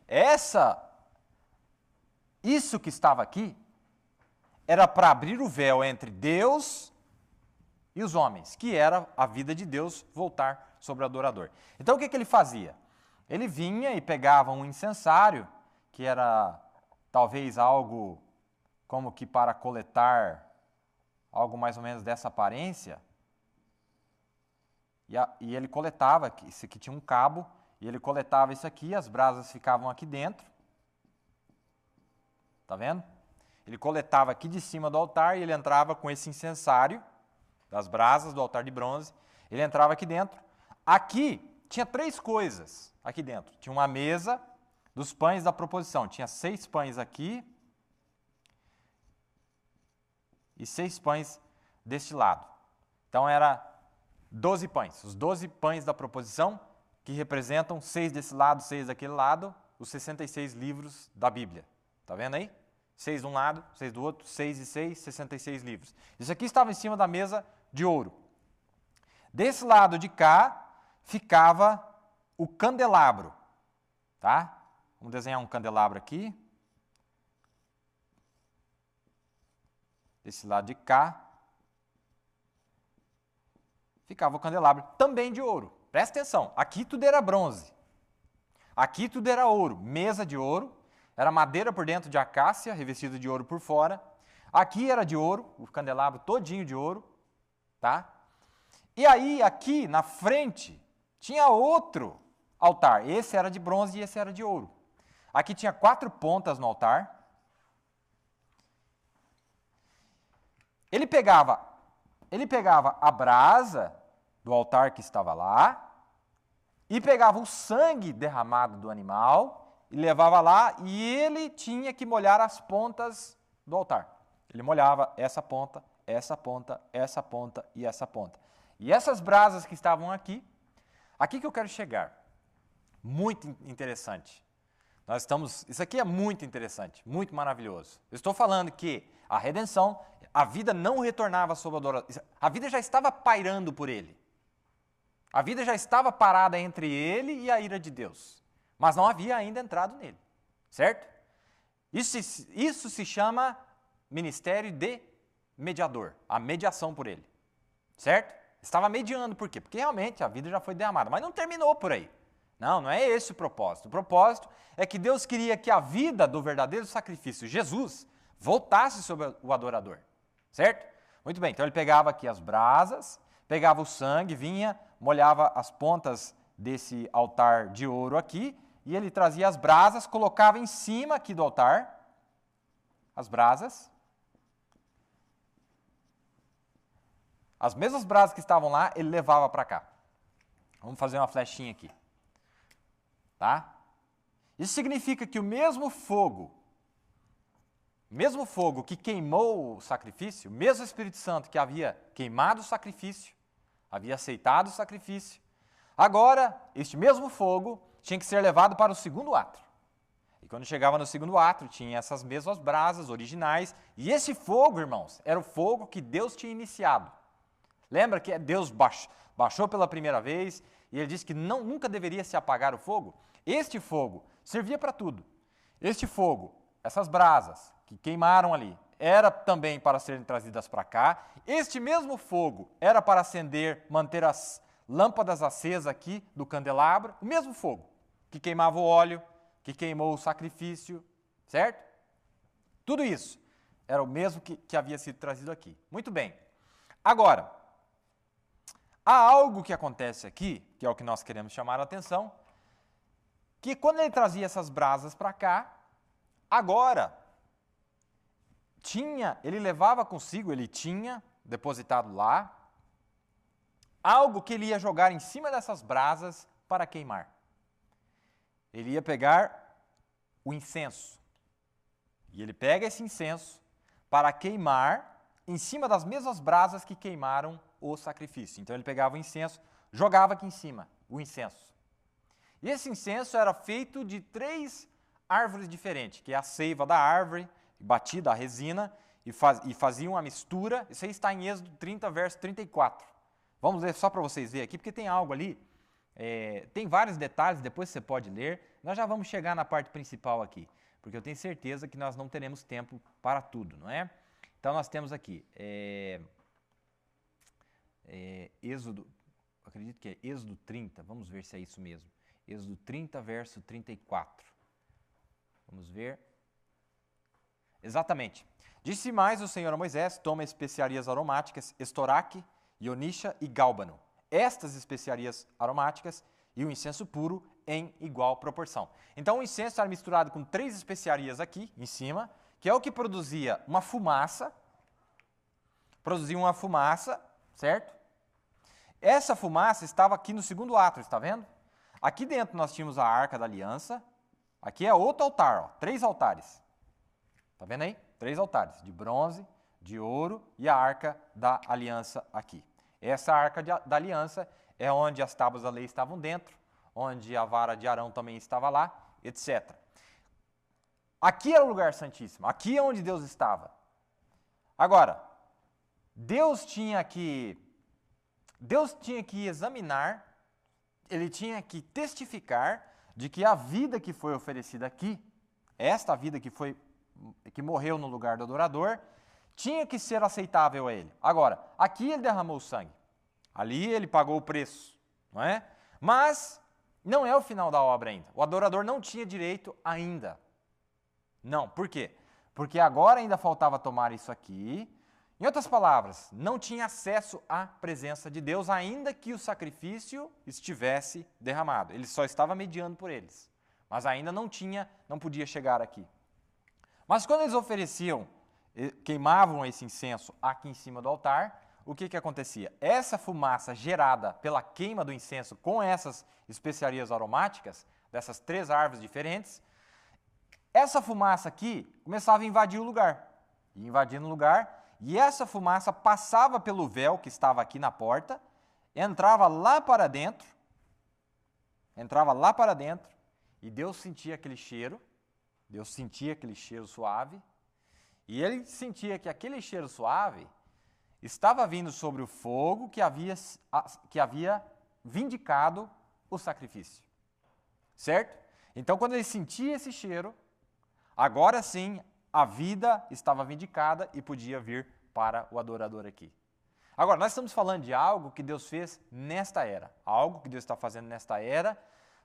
isso que estava aqui, era para abrir o véu entre Deus e os homens, que era a vida de Deus voltar sobre o adorador. Então o que ele fazia? Ele vinha e pegava um incensário, que era talvez algo como que para coletar algo mais ou menos dessa aparência, e ele coletava, isso aqui tinha um cabo, e ele coletava isso aqui, as brasas ficavam aqui dentro, tá vendo? Ele coletava aqui de cima do altar e ele entrava com esse incensário das brasas do altar de bronze, ele entrava aqui dentro. Aqui tinha 3 coisas aqui dentro. Tinha uma mesa dos pães da proposição, tinha 6 pães aqui e 6 pães deste lado. Então era 12 pães, os 12 pães da proposição, que representam 6 desse lado, 6 daquele lado, os 66 livros da Bíblia. Tá vendo aí? 6 de um lado, 6 do outro, 6 e 6, 66 livros. Isso aqui estava em cima da mesa de ouro. Desse lado de cá ficava o candelabro, tá? Vamos desenhar um candelabro aqui. Desse lado de cá ficava o candelabro, também de ouro. Presta atenção, aqui tudo era bronze. Aqui tudo era ouro, mesa de ouro, era madeira por dentro de acácia, revestida de ouro por fora. Aqui era de ouro, o candelabro todinho de ouro, tá? E aí, aqui na frente, tinha outro altar. Esse era de bronze e esse era de ouro. Aqui tinha 4 pontas no altar. Ele pegava a brasa do altar que estava lá e pegava o sangue derramado do animal e levava lá e ele tinha que molhar as pontas do altar. Ele molhava essa ponta, essa ponta, essa ponta e essa ponta. E essas brasas que estavam aqui que eu quero chegar. Muito interessante. Isso aqui é muito interessante, muito maravilhoso. Eu estou falando que a redenção, a vida não retornava sob a adoração. A vida já estava pairando por ele. A vida já estava parada entre ele e a ira de Deus. Mas não havia ainda entrado nele. Certo? Isso se chama ministério de mediador. A mediação por ele. Certo? Estava mediando, por quê? Porque realmente a vida já foi derramada. Mas não terminou por aí. Não é esse o propósito. O propósito é que Deus queria que a vida do verdadeiro sacrifício, Jesus, voltasse sobre o adorador. Certo? Muito bem, então ele pegava aqui as brasas, pegava o sangue, vinha, molhava as pontas desse altar de ouro aqui, e ele trazia as brasas, colocava em cima aqui do altar, as brasas. As mesmas brasas que estavam lá, ele levava para cá. Vamos fazer uma flechinha aqui. Tá? Isso significa que o mesmo fogo que queimou o sacrifício, o mesmo Espírito Santo que havia queimado o sacrifício, havia aceitado o sacrifício, agora, este mesmo fogo tinha que ser levado para o segundo átrio. E quando chegava no segundo átrio, tinha essas mesmas brasas originais, e esse fogo, irmãos, era o fogo que Deus tinha iniciado. Lembra que Deus baixou pela primeira vez, e ele disse que nunca deveria se apagar o fogo? Este fogo servia para tudo. Este fogo, essas brasas que queimaram ali, era também para serem trazidas para cá. Este mesmo fogo era para acender, manter as lâmpadas acesas aqui do candelabro, o mesmo fogo que queimava o óleo, que queimou o sacrifício, certo? Tudo isso era o mesmo que havia sido trazido aqui. Muito bem. Agora, há algo que acontece aqui, que é o que nós queremos chamar a atenção, que quando ele trazia essas brasas para cá, agora, ele levava consigo, ele tinha depositado lá, algo que ele ia jogar em cima dessas brasas para queimar. Ele ia pegar o incenso. E ele pega esse incenso para queimar em cima das mesmas brasas que queimaram o sacrifício. Então ele pegava o incenso, jogava aqui em cima o incenso. E esse incenso era feito de 3 árvores diferentes, que é a seiva da árvore, batida a resina, e faziam a mistura. Isso aí está em Êxodo 30, verso 34. Vamos ler só para vocês verem aqui, porque tem algo ali, tem vários detalhes, depois você pode ler. Nós já vamos chegar na parte principal aqui, porque eu tenho certeza que nós não teremos tempo para tudo, não é? Então nós temos aqui, Êxodo, acredito que é Êxodo 30, vamos ver se é isso mesmo. Êxodo 30, verso 34. Vamos ver. Exatamente. Disse mais o Senhor a Moisés: toma especiarias aromáticas, estoraque, ionícia e gálbano. Estas especiarias aromáticas e o incenso puro em igual proporção. Então o incenso era misturado com 3 especiarias aqui em cima, que é o que produzia uma fumaça. Certo? Essa fumaça estava aqui no segundo átrio, está vendo? Aqui dentro nós tínhamos a Arca da Aliança. Aqui é outro altar, ó, 3 altares. Está vendo aí? 3 altares, de bronze, de ouro e a Arca da Aliança aqui. Essa Arca da Aliança é onde as tábuas da lei estavam dentro, onde a vara de Arão também estava lá, etc. Aqui era o lugar santíssimo, aqui é onde Deus estava. Agora, Deus tinha que examinar, ele tinha que testificar de que a vida que foi oferecida aqui, esta vida que morreu no lugar do adorador, tinha que ser aceitável a ele. Agora, aqui ele derramou sangue, ali ele pagou o preço, não é? Mas não é o final da obra ainda. O adorador não tinha direito ainda. Não, por quê? Porque agora ainda faltava tomar isso aqui. Em outras palavras, não tinha acesso à presença de Deus, ainda que o sacrifício estivesse derramado. Ele só estava mediando por eles, mas ainda não podia chegar aqui. Mas quando eles queimavam esse incenso aqui em cima do altar, o que acontecia? Essa fumaça gerada pela queima do incenso com essas especiarias aromáticas, dessas 3 árvores diferentes, essa fumaça aqui começava a invadir o lugar. E invadindo o lugar, e essa fumaça passava pelo véu que estava aqui na porta, entrava lá para dentro, e Deus sentia aquele cheiro suave, e ele sentia que aquele cheiro suave estava vindo sobre o fogo que havia vindicado o sacrifício. Certo? Então, quando ele sentia esse cheiro, agora sim, a vida estava vindicada e podia vir para o adorador aqui. Agora, nós estamos falando de algo que Deus fez nesta era. Algo que Deus está fazendo nesta era,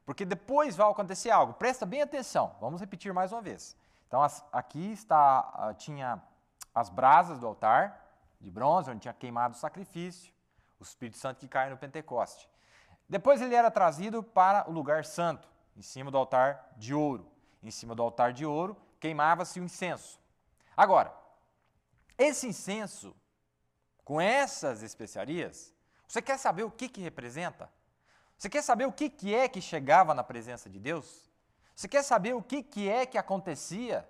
porque depois vai acontecer algo. Presta bem atenção, vamos repetir mais uma vez. Então, aqui tinha as brasas do altar de bronze, onde tinha queimado o sacrifício, o Espírito Santo que cai no Pentecoste. Depois ele era trazido para o lugar santo, em cima do altar de ouro. Em cima do altar de ouro, queimava-se o incenso. Agora, esse incenso, com essas especiarias, você quer saber o que representa? Você quer saber o que é que chegava na presença de Deus? Você quer saber o que é que acontecia?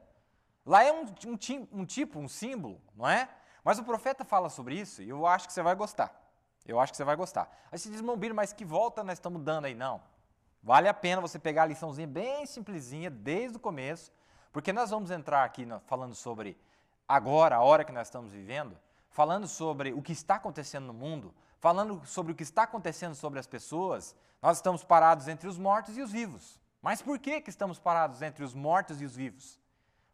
Lá é um símbolo, não é? Mas o profeta fala sobre isso e eu acho que você vai gostar. Aí você diz, Mombino, mas que volta nós estamos dando aí? Não. Vale a pena você pegar a liçãozinha bem simplesinha, desde o começo, porque nós vamos entrar aqui falando sobre agora, a hora que nós estamos vivendo, falando sobre o que está acontecendo no mundo, falando sobre o que está acontecendo sobre as pessoas. Nós estamos parados entre os mortos e os vivos. Mas por que estamos parados entre os mortos e os vivos?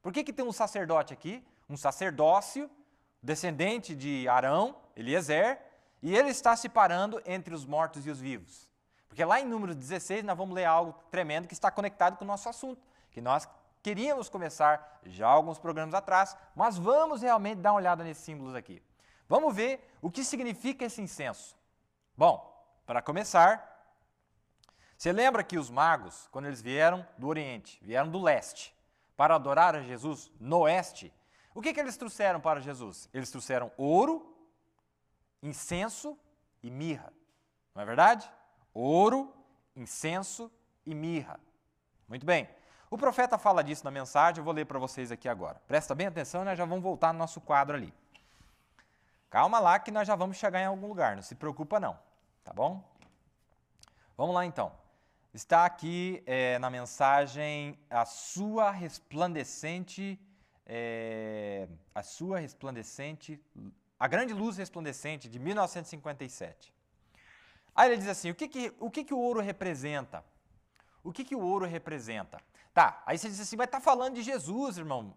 Por que tem um sacerdote aqui, um sacerdócio, descendente de Arão, Eliezer, e ele está se parando entre os mortos e os vivos? Porque lá em Números 16 nós vamos ler algo tremendo que está conectado com o nosso assunto, que nós queríamos começar já alguns programas atrás, mas vamos realmente dar uma olhada nesses símbolos aqui. Vamos ver o que significa esse incenso. Bom, para começar, você lembra que os magos, quando eles vieram do Oriente, vieram do leste, para adorar a Jesus no oeste, o que eles trouxeram para Jesus? Eles trouxeram ouro, incenso e mirra. Não é verdade? Ouro, incenso e mirra. Muito bem. O profeta fala disso na mensagem, eu vou ler para vocês aqui agora. Presta bem atenção, nós já vamos voltar no nosso quadro ali. Calma lá que nós já vamos chegar em algum lugar, não se preocupa não, tá bom? Vamos lá então. Está aqui na mensagem a grande luz resplandecente de 1957. Aí ele diz assim, o que o ouro representa? O que o ouro representa? Tá, aí você diz assim, mas está falando de Jesus, irmão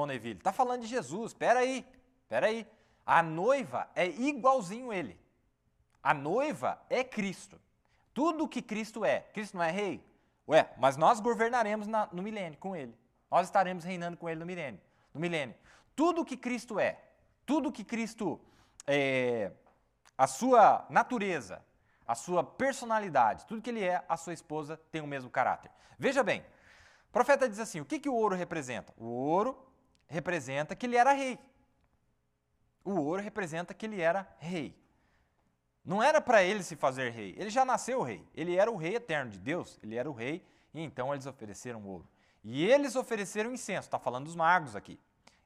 Neville, está falando de Jesus, espera aí. A noiva é igualzinho ele. A noiva é Cristo. Tudo o que Cristo não é rei? Ué, mas nós governaremos no milênio com ele. Nós estaremos reinando com ele no milênio. Tudo o que Cristo é, tudo o que Cristo é, a sua natureza, a sua personalidade, tudo que ele é, a sua esposa tem o mesmo caráter. Veja bem, o profeta diz assim, o que o ouro representa? O ouro representa que ele era rei. O ouro representa que ele era rei. Não era para ele se fazer rei, ele já nasceu rei. Ele era o rei eterno de Deus, ele era o rei, e então eles ofereceram ouro. E eles ofereceram incenso, está falando dos magos aqui.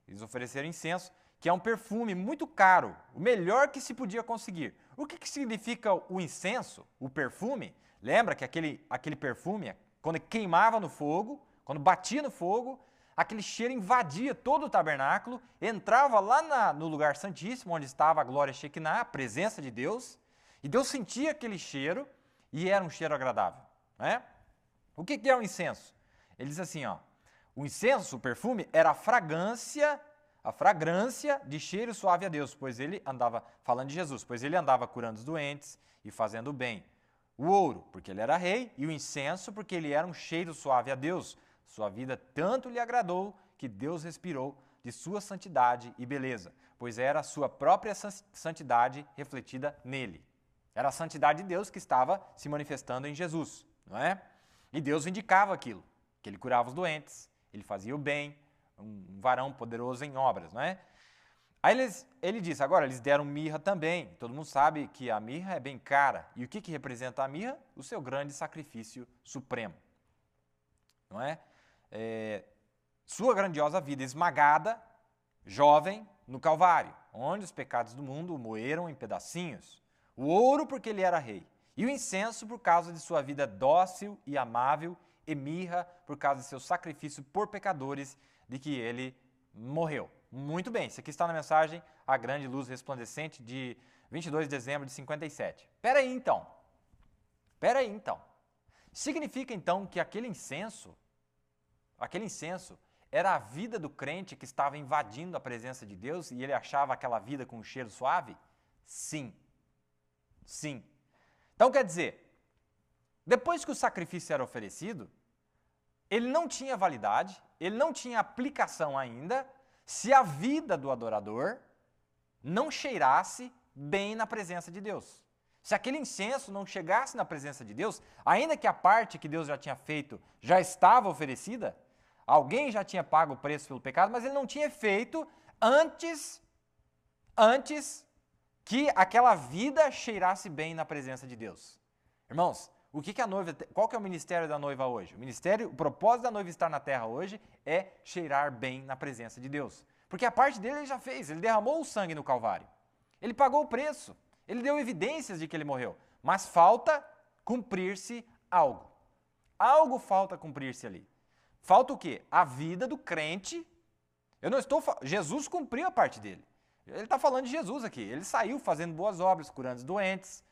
Eles ofereceram incenso, que é um perfume muito caro, o melhor que se podia conseguir. O que significa o incenso, o perfume? Lembra que aquele perfume, quando queimava no fogo, quando batia no fogo, aquele cheiro invadia todo o tabernáculo, entrava lá no lugar santíssimo, onde estava a glória Shekinah, a presença de Deus, e Deus sentia aquele cheiro, e era um cheiro agradável. Né? O que é o incenso? Ele diz assim, ó, o incenso, o perfume, era a fragrância de cheiro suave a Deus, pois ele andava, falando de Jesus, pois ele andava curando os doentes e fazendo o bem. O ouro, porque ele era rei, e o incenso, porque ele era um cheiro suave a Deus. Sua vida tanto lhe agradou que Deus respirou de sua santidade e beleza, pois era a sua própria santidade refletida nele. Era a santidade de Deus que estava se manifestando em Jesus, não é? E Deus vindicava aquilo, que ele curava os doentes, ele fazia o bem, um varão poderoso em obras, não é? Aí ele diz, agora eles deram mirra também. Todo mundo sabe que a mirra é bem cara. E o que representa a mirra? O seu grande sacrifício supremo, não é? Sua grandiosa vida esmagada, jovem, no Calvário, onde os pecados do mundo o moeram em pedacinhos. O ouro porque ele era rei, e o incenso por causa de sua vida dócil e amável, e mirra por causa de seu sacrifício por pecadores, de que ele morreu. Muito bem, isso aqui está na mensagem A Grande Luz Resplandecente, de 22 de dezembro de 57. Espera aí então. Significa então que aquele incenso era a vida do crente que estava invadindo a presença de Deus e ele achava aquela vida com um cheiro suave? Sim. Então quer dizer, depois que o sacrifício era oferecido, ele não tinha validade, ele não tinha aplicação ainda, se a vida do adorador não cheirasse bem na presença de Deus. Se aquele incenso não chegasse na presença de Deus, ainda que a parte que Deus já tinha feito já estava oferecida, alguém já tinha pago o preço pelo pecado, mas ele não tinha feito antes que aquela vida cheirasse bem na presença de Deus. Irmãos, qual que é o ministério da noiva hoje? O propósito da noiva estar na terra hoje é cheirar bem na presença de Deus. Porque a parte dele ele já fez, ele derramou o sangue no Calvário. Ele pagou o preço, ele deu evidências de que ele morreu. Mas falta cumprir-se algo. Algo falta cumprir-se ali. Falta o quê? A vida do crente. Jesus cumpriu a parte dele. Ele está falando de Jesus aqui. Ele saiu fazendo boas obras, curando os doentes.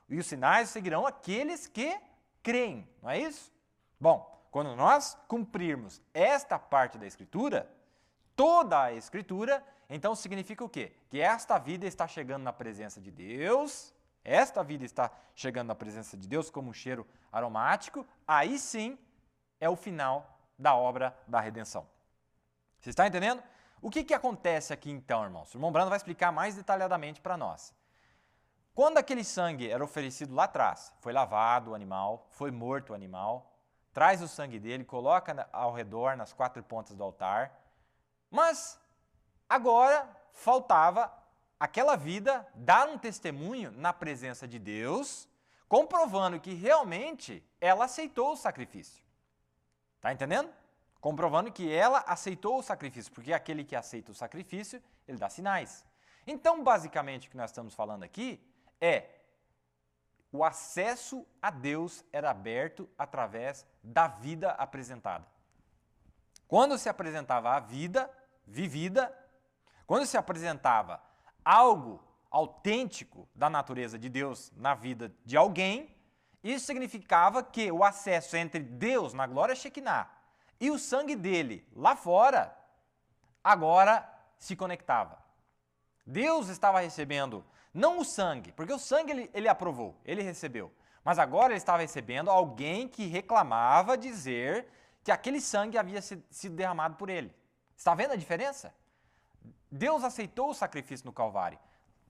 E os sinais seguirão aqueles que creem, não é isso? Bom, quando nós cumprirmos esta parte da Escritura, toda a Escritura, então significa o quê? Que esta vida está chegando na presença de Deus, esta vida está chegando na presença de Deus como um cheiro aromático, aí sim é o final da obra da redenção. Você está entendendo? O que acontece aqui então, irmãos? O irmão Brando vai explicar mais detalhadamente para nós. Quando aquele sangue era oferecido lá atrás, foi lavado o animal, foi morto o animal, traz o sangue dele, coloca ao redor, nas 4 pontas do altar, mas agora faltava aquela vida dar um testemunho na presença de Deus, comprovando que realmente ela aceitou o sacrifício. Está entendendo? Comprovando que ela aceitou o sacrifício, porque aquele que aceita o sacrifício, ele dá sinais. Então, basicamente, o que nós estamos falando aqui é o acesso a Deus era aberto através da vida apresentada. Quando se apresentava a vida vivida, quando se apresentava algo autêntico da natureza de Deus na vida de alguém, isso significava que o acesso entre Deus na glória Shekinah e o sangue dele lá fora, agora se conectava. Deus estava recebendo não o sangue, porque o sangue ele aprovou, ele recebeu, mas agora ele estava recebendo alguém que reclamava dizer que aquele sangue havia sido derramado por ele. Está vendo a diferença? Deus aceitou o sacrifício no Calvário,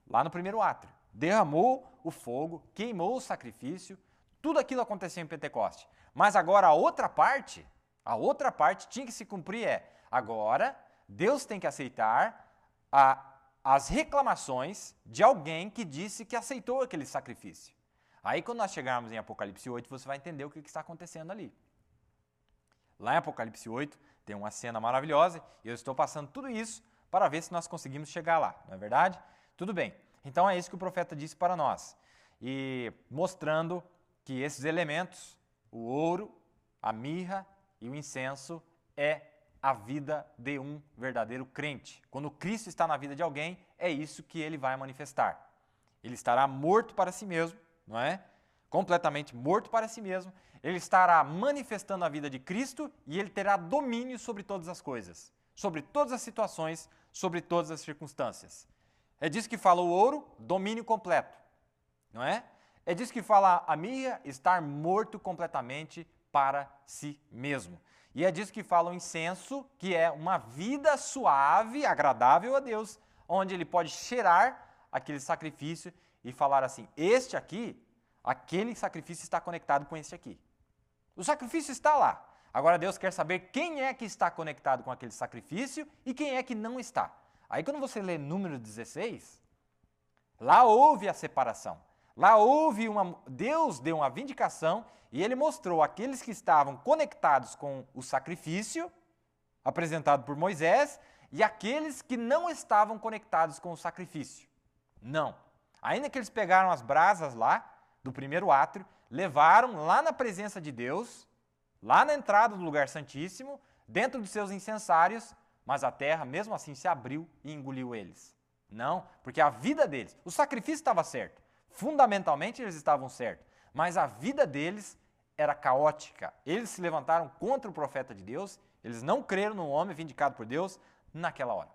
lá no primeiro átrio, derramou o fogo, queimou o sacrifício, tudo aquilo aconteceu em Pentecoste. Mas agora a outra parte tinha que se cumprir agora Deus tem que aceitar as reclamações de alguém que disse que aceitou aquele sacrifício. Aí quando nós chegarmos em Apocalipse 8, você vai entender o que está acontecendo ali. Lá em Apocalipse 8 tem uma cena maravilhosa e eu estou passando tudo isso para ver se nós conseguimos chegar lá, não é verdade? Tudo bem. Então é isso que o profeta disse para nós. E mostrando que esses elementos, o ouro, a mirra e o incenso, é a vida de um verdadeiro crente. Quando Cristo está na vida de alguém, é isso que ele vai manifestar. Ele estará morto para si mesmo, não é? Completamente morto para si mesmo. Ele estará manifestando a vida de Cristo e ele terá domínio sobre todas as coisas, sobre todas as situações, sobre todas as circunstâncias. É disso que fala o ouro, domínio completo, não é? É disso que fala a mirra, estar morto completamente para si mesmo. E é disso que fala o incenso, que é uma vida suave, agradável a Deus, onde ele pode cheirar aquele sacrifício e falar assim, este aqui, aquele sacrifício está conectado com este aqui. O sacrifício está lá. Agora Deus quer saber quem é que está conectado com aquele sacrifício e quem é que não está. Aí quando você lê Número 16, lá houve a separação. Lá houve Deus deu uma vindicação e ele mostrou aqueles que estavam conectados com o sacrifício apresentado por Moisés e aqueles que não estavam conectados com o sacrifício. Não. Ainda que eles pegaram as brasas lá do primeiro átrio, levaram lá na presença de Deus, lá na entrada do lugar santíssimo, dentro dos seus incensários, mas a terra mesmo assim se abriu e engoliu eles. Não, porque a vida deles, o sacrifício estava certo. Fundamentalmente eles estavam certos, mas a vida deles era caótica. Eles se levantaram contra o profeta de Deus, eles não creram no homem vindicado por Deus naquela hora.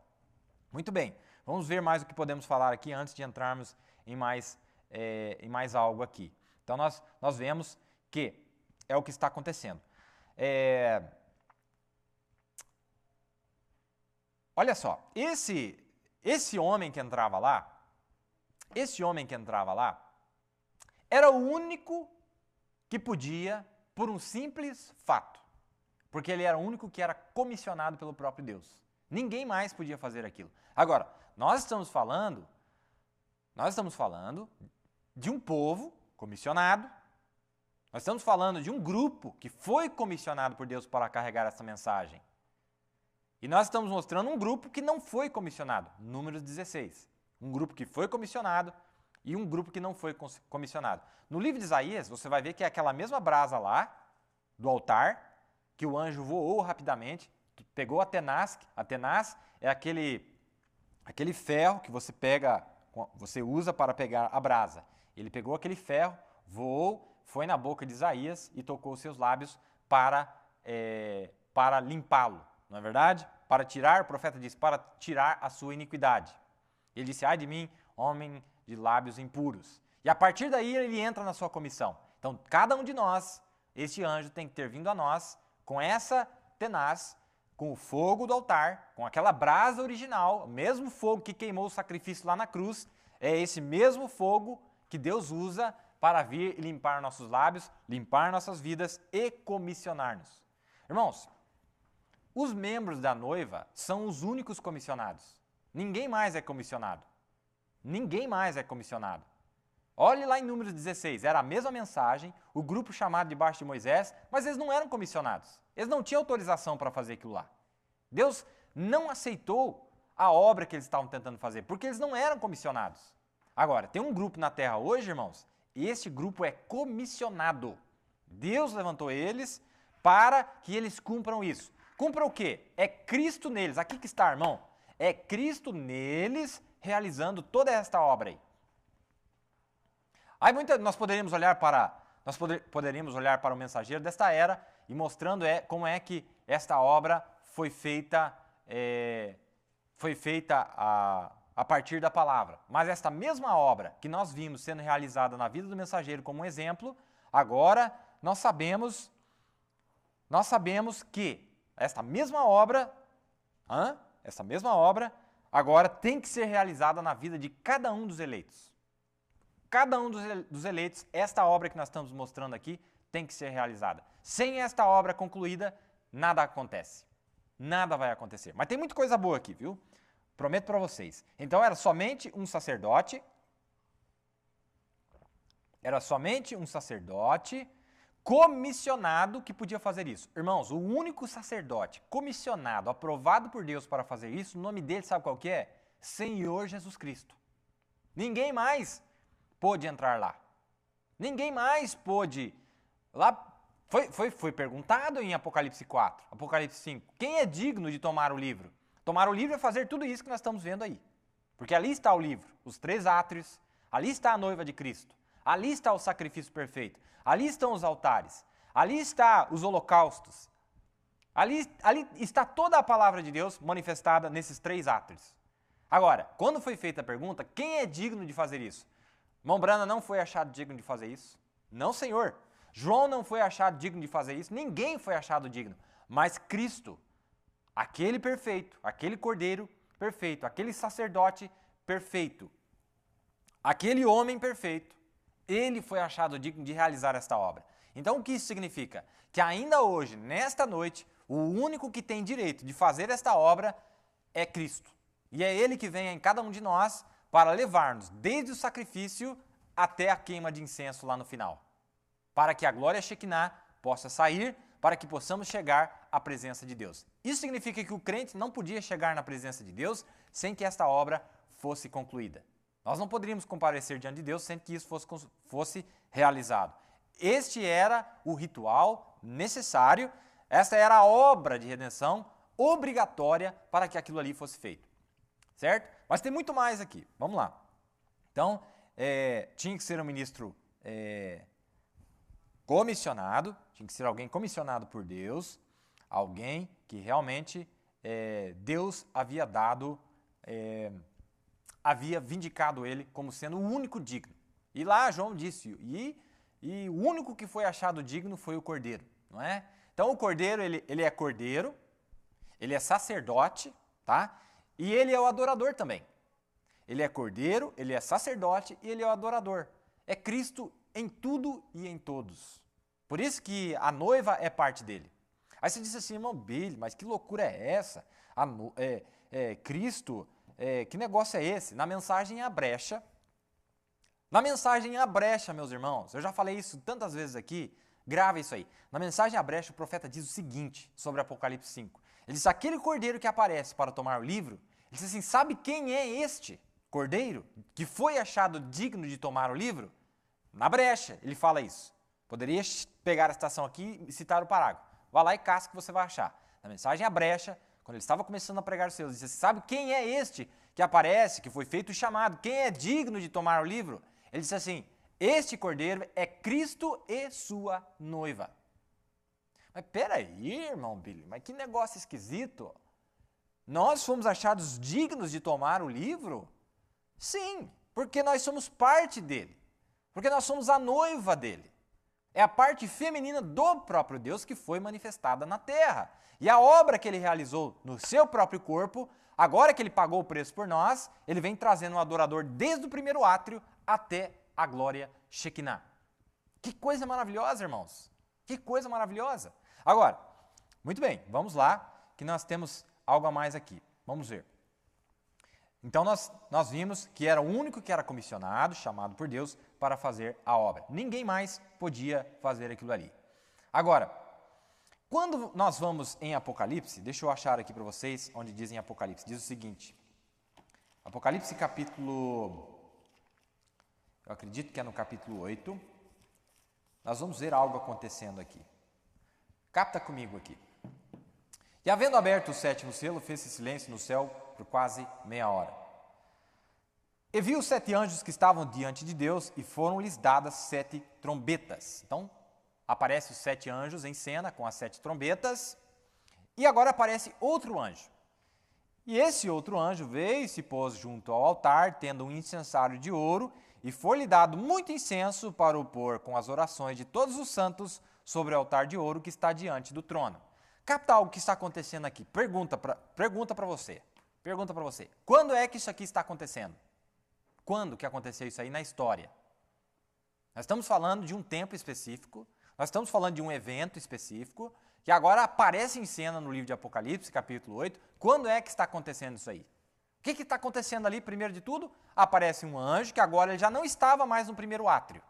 Muito bem, vamos ver mais o que podemos falar aqui antes de entrarmos em mais algo aqui. Então nós vemos que é o que está acontecendo. Olha só, esse homem que entrava lá, era o único que podia, por um simples fato, porque ele era o único que era comissionado pelo próprio Deus. Ninguém mais podia fazer aquilo. Agora, nós estamos falando de um povo comissionado, nós estamos falando de um grupo que foi comissionado por Deus para carregar essa mensagem. E nós estamos mostrando um grupo que não foi comissionado, Números 16. Um grupo que foi comissionado e um grupo que não foi comissionado. No livro de Isaías, você vai ver que é aquela mesma brasa lá, do altar, que o anjo voou rapidamente, pegou a tenaz. A tenaz é aquele ferro que você usa para pegar a brasa. Ele pegou aquele ferro, voou, foi na boca de Isaías e tocou os seus lábios para limpá-lo, não é verdade? Para tirar, o profeta disse, para tirar a sua iniquidade. Ele disse, ai de mim, homem de lábios impuros. E a partir daí ele entra na sua comissão. Então, cada um de nós, este anjo tem que ter vindo a nós com essa tenaz, com o fogo do altar, com aquela brasa original, o mesmo fogo que queimou o sacrifício lá na cruz, é esse mesmo fogo que Deus usa para vir limpar nossos lábios, limpar nossas vidas e comissionar-nos. Irmãos, os membros da noiva são os únicos comissionados. Ninguém mais é comissionado. Ninguém mais é comissionado. Olhe lá em Números 16, era a mesma mensagem, o grupo chamado debaixo de Moisés, mas eles não eram comissionados. Eles não tinham autorização para fazer aquilo lá. Deus não aceitou a obra que eles estavam tentando fazer, porque eles não eram comissionados. Agora, tem um grupo na terra hoje, irmãos, e esse grupo é comissionado. Deus levantou eles para que eles cumpram isso. Cumpram o quê? É Cristo neles. Aqui que está, irmão. É Cristo neles realizando toda esta obra aí. Aí nós poderíamos olhar para o mensageiro desta era e mostrando como é que esta obra foi feita a partir da palavra. Mas esta mesma obra que nós vimos sendo realizada na vida do mensageiro como um exemplo, agora nós sabemos que esta mesma obra agora tem que ser realizada na vida de cada um dos eleitos. Cada um dos eleitos, esta obra que nós estamos mostrando aqui tem que ser realizada. Sem esta obra concluída, nada acontece. Nada vai acontecer. Mas tem muita coisa boa aqui, viu? Prometo para vocês. Então era somente um sacerdote comissionado que podia fazer isso. Irmãos, o único sacerdote comissionado, aprovado por Deus para fazer isso, o nome dele sabe qual que é? Senhor Jesus Cristo. Ninguém mais pôde entrar lá. Ninguém mais pôde. Lá foi perguntado em Apocalipse 4, Apocalipse 5, quem é digno de tomar o livro? Tomar o livro é fazer tudo isso que nós estamos vendo aí. Porque ali está o livro, os 3 átrios, ali está a noiva de Cristo, ali está o sacrifício perfeito, ali estão os altares, ali está os holocaustos, ali está toda a palavra de Deus manifestada nesses 3 átrios. Agora, quando foi feita a pergunta, quem é digno de fazer isso? Irmão Brana não foi achado digno de fazer isso? Não, Senhor. João não foi achado digno de fazer isso? Ninguém foi achado digno. Mas Cristo, aquele perfeito, aquele cordeiro perfeito, aquele sacerdote perfeito, aquele homem perfeito, ele foi achado digno de realizar esta obra. Então o que isso significa? Que ainda hoje, nesta noite, o único que tem direito de fazer esta obra é Cristo. E é Ele que vem em cada um de nós para levar-nos desde o sacrifício até a queima de incenso lá no final. Para que a glória Shekinah possa sair, para que possamos chegar à presença de Deus. Isso significa que o crente não podia chegar na presença de Deus sem que esta obra fosse concluída. Nós não poderíamos comparecer diante de Deus sem que isso fosse realizado. Este era o ritual necessário, esta era a obra de redenção obrigatória para que aquilo ali fosse feito. Certo? Mas tem muito mais aqui. Vamos lá. Então, tinha que ser um ministro comissionado, tinha que ser alguém comissionado por Deus, alguém que realmente Deus havia dado, havia vindicado ele como sendo o único digno. E lá João disse, e o único que foi achado digno foi o cordeiro, não é? Então o cordeiro, ele é cordeiro, ele é sacerdote, tá? E ele é o adorador também. Ele é cordeiro, ele é sacerdote e ele é o adorador. É Cristo em tudo e em todos. Por isso que a noiva é parte dele. Aí você disse assim, irmão Billy, mas que loucura é essa? Cristo, que negócio é esse? Na mensagem a brecha, meus irmãos, eu já falei isso tantas vezes aqui, grava isso aí. Na mensagem a brecha, o profeta diz o seguinte sobre Apocalipse 5. Ele diz, aquele cordeiro que aparece para tomar o livro, ele diz assim, sabe quem é este cordeiro que foi achado digno de tomar o livro? Na brecha, ele fala isso. Poderia pegar a citação aqui e citar o parágrafo. Vá lá e caça que você vai achar. Na mensagem a brecha, quando ele estava começando a pregar os seus, ele disse assim, sabe quem é este que aparece, que foi feito o chamado? Quem é digno de tomar o livro? Ele disse assim, Este cordeiro é Cristo e sua noiva. Mas peraí, irmão Billy, mas que negócio esquisito. Nós fomos achados dignos de tomar o livro? Sim, porque nós somos parte dele. Porque nós somos a noiva dele. É a parte feminina do próprio Deus que foi manifestada na terra. E a obra que ele realizou no seu próprio corpo, agora que ele pagou o preço por nós, ele vem trazendo um adorador desde o primeiro átrio até a glória Shekinah. Que coisa maravilhosa, irmãos. Que coisa maravilhosa. Agora, muito bem, vamos lá, que nós temos algo a mais aqui. Vamos ver. Então, nós vimos que era o único que era comissionado, chamado por Deus, para fazer a obra. Ninguém mais podia fazer aquilo ali. Agora, quando nós vamos em Apocalipse, deixa eu achar aqui para vocês onde diz em Apocalipse, diz o seguinte, Apocalipse capítulo, eu acredito que é no capítulo 8, nós vamos ver algo acontecendo aqui. Capta comigo aqui. E havendo aberto o sétimo selo, fez-se silêncio no céu por quase meia hora. E viu os 7 anjos que estavam diante de Deus e foram-lhes dadas 7 trombetas. Então, aparecem os 7 anjos em cena com as 7 trombetas. E agora aparece outro anjo. E esse outro anjo veio e se pôs junto ao altar, tendo um incensário de ouro, e foi-lhe dado muito incenso para o pôr com as orações de todos os santos sobre o altar de ouro que está diante do trono. Capta algo que está acontecendo aqui. Pergunta para você. Pergunta para você. Quando é que isso aqui está acontecendo? Quando que aconteceu isso aí na história? Nós estamos falando de um tempo específico, nós estamos falando de um evento específico, que agora aparece em cena no livro de Apocalipse, capítulo 8. Quando é que está acontecendo isso aí? O que está acontecendo ali, primeiro de tudo? Aparece um anjo que agora ele já não estava mais no primeiro átrio.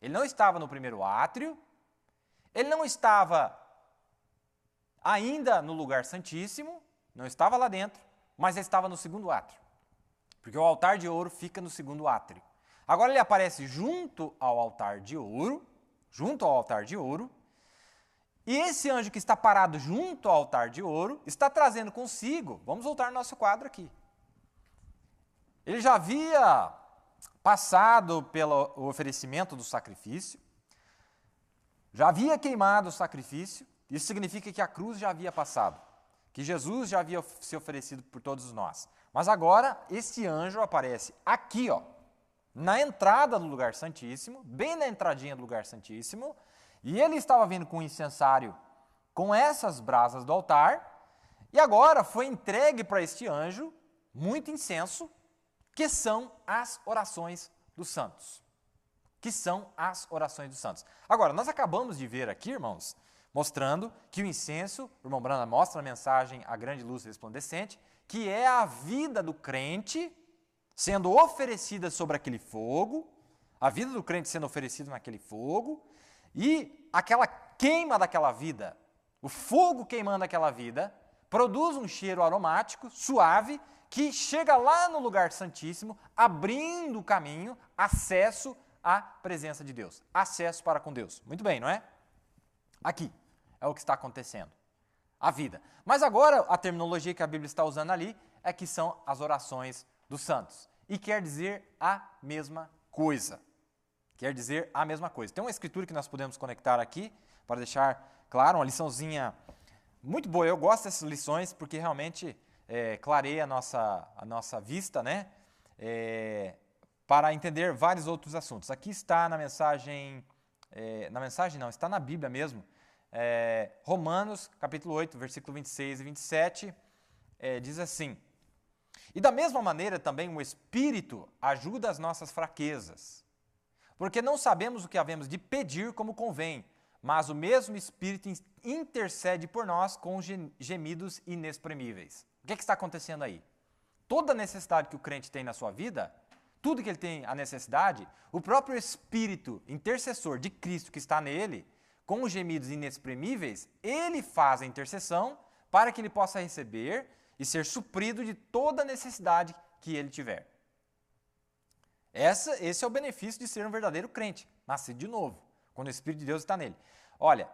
Ele não estava no primeiro átrio, ele não estava ainda no lugar santíssimo, não estava lá dentro, mas ele estava no segundo átrio. Porque o altar de ouro fica no segundo átrio. Agora ele aparece junto ao altar de ouro, e esse anjo que está parado junto ao altar de ouro está trazendo consigo, vamos voltar ao nosso quadro aqui. Ele já havia passado pelo oferecimento do sacrifício, já havia queimado o sacrifício, isso significa que a cruz já havia passado, que Jesus já havia se oferecido por todos nós. Mas agora, esse anjo aparece aqui, ó, na entrada do lugar santíssimo, bem na entradinha do lugar santíssimo, e ele estava vindo com o incensário, com essas brasas do altar, e agora foi entregue para este anjo muito incenso, que são as orações dos santos. Agora, nós acabamos de ver aqui, irmãos, mostrando que o incenso, o irmão Brana mostra na mensagem A Grande Luz Resplandecente, que é a vida do crente sendo oferecida sobre aquele fogo, a vida do crente sendo oferecida naquele fogo, e aquela queima daquela vida, o fogo queimando aquela vida, produz um cheiro aromático, suave, que chega lá no lugar santíssimo, abrindo o caminho, acesso à presença de Deus, acesso para com Deus. Muito bem, não é? Aqui é o que está acontecendo, a vida. Mas agora a terminologia que a Bíblia está usando ali é que são as orações dos santos. E quer dizer a mesma coisa. Tem uma escritura que nós podemos conectar aqui, para deixar claro, uma liçãozinha muito boa. Eu gosto dessas lições porque realmente clareia a nossa vista, né? Para entender vários outros assuntos. Aqui está na mensagem, está na Bíblia mesmo, Romanos, capítulo 8, versículo 26 e 27, diz assim: E da mesma maneira também o Espírito ajuda as nossas fraquezas, porque não sabemos o que havemos de pedir como convém, mas o mesmo Espírito intercede por nós com gemidos inexprimíveis. O que está acontecendo aí? Toda necessidade que o crente tem na sua vida, tudo que ele tem a necessidade, o próprio Espírito intercessor de Cristo que está nele, com os gemidos inexprimíveis, ele faz a intercessão para que ele possa receber e ser suprido de toda a necessidade que ele tiver. Esse é o benefício de ser um verdadeiro crente, nascido de novo, quando o Espírito de Deus está nele. Olha,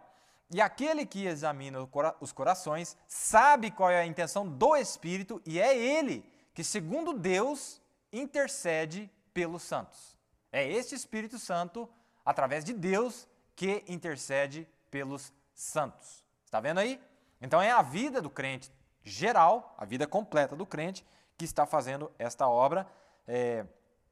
e aquele que examina os corações sabe qual é a intenção do Espírito e é ele que, segundo Deus, intercede pelos santos. É este Espírito Santo, através de Deus, que intercede pelos santos. Está vendo aí? Então é a vida do crente geral, a vida completa do crente, que está fazendo esta obra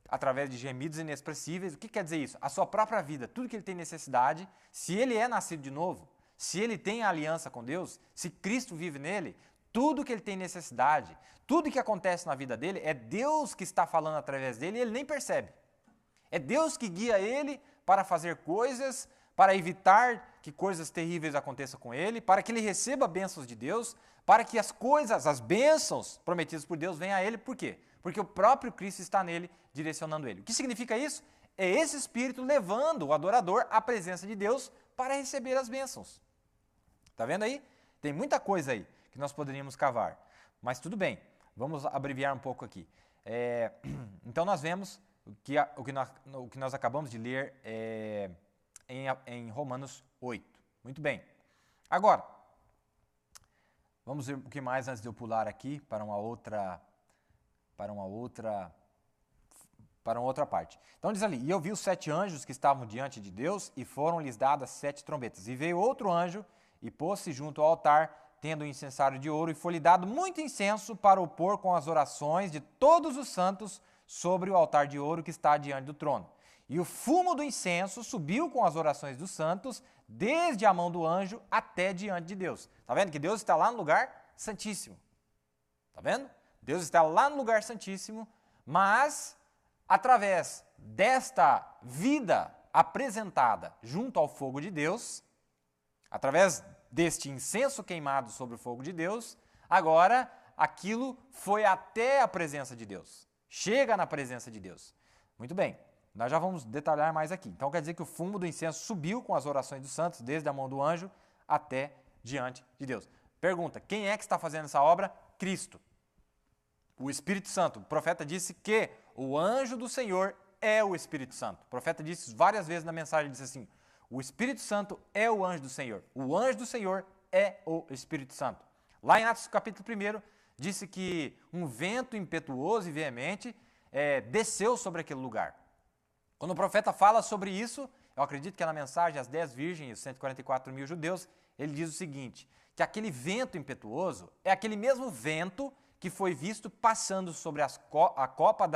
através de gemidos inexpressíveis. O que quer dizer isso? A sua própria vida, tudo que ele tem necessidade, se ele é nascido de novo, se ele tem a aliança com Deus, se Cristo vive nele, tudo que ele tem necessidade, tudo que acontece na vida dele, é Deus que está falando através dele e ele nem percebe. É Deus que guia ele para fazer coisas, para evitar que coisas terríveis aconteçam com ele, para que ele receba bênçãos de Deus, para que as bênçãos prometidas por Deus venham a ele. Por quê? Porque o próprio Cristo está nele, direcionando ele. O que significa isso? É esse Espírito levando o adorador à presença de Deus para receber as bênçãos. Está vendo aí? Tem muita coisa aí que nós poderíamos cavar. Mas tudo bem, vamos abreviar um pouco aqui. Então nós vemos o que nós acabamos de ler em Romanos 8. Muito bem. Agora, vamos ver um pouquinho mais antes de eu pular aqui para uma outra parte. Então diz ali, e eu vi os 7 anjos que estavam diante de Deus e foram-lhes dadas 7 trombetas. E veio outro anjo e pôs-se junto ao altar, tendo um incensário de ouro, e foi-lhe dado muito incenso para o pôr com as orações de todos os santos sobre o altar de ouro que está diante do trono. E o fumo do incenso subiu com as orações dos santos, desde a mão do anjo até diante de Deus. Está vendo que Deus está lá no lugar santíssimo? Está vendo? Deus está lá no lugar santíssimo, mas através desta vida apresentada junto ao fogo de Deus, através deste incenso queimado sobre o fogo de Deus, agora aquilo foi até a presença de Deus. Chega na presença de Deus. Muito bem, nós já vamos detalhar mais aqui. Então quer dizer que o fumo do incenso subiu com as orações dos santos, desde a mão do anjo até diante de Deus. Pergunta, quem é que está fazendo essa obra? Cristo. O Espírito Santo. O profeta disse que o anjo do Senhor é o Espírito Santo. O profeta disse várias vezes na mensagem, disse assim, o Espírito Santo é o anjo do Senhor. O anjo do Senhor é o Espírito Santo. Lá em Atos capítulo 1, disse que um vento impetuoso e veemente desceu sobre aquele lugar. Quando o profeta fala sobre isso, eu acredito que é na mensagem às 10 virgens e os 144 mil judeus, ele diz o seguinte, que aquele vento impetuoso é aquele mesmo vento que foi visto passando sobre a copa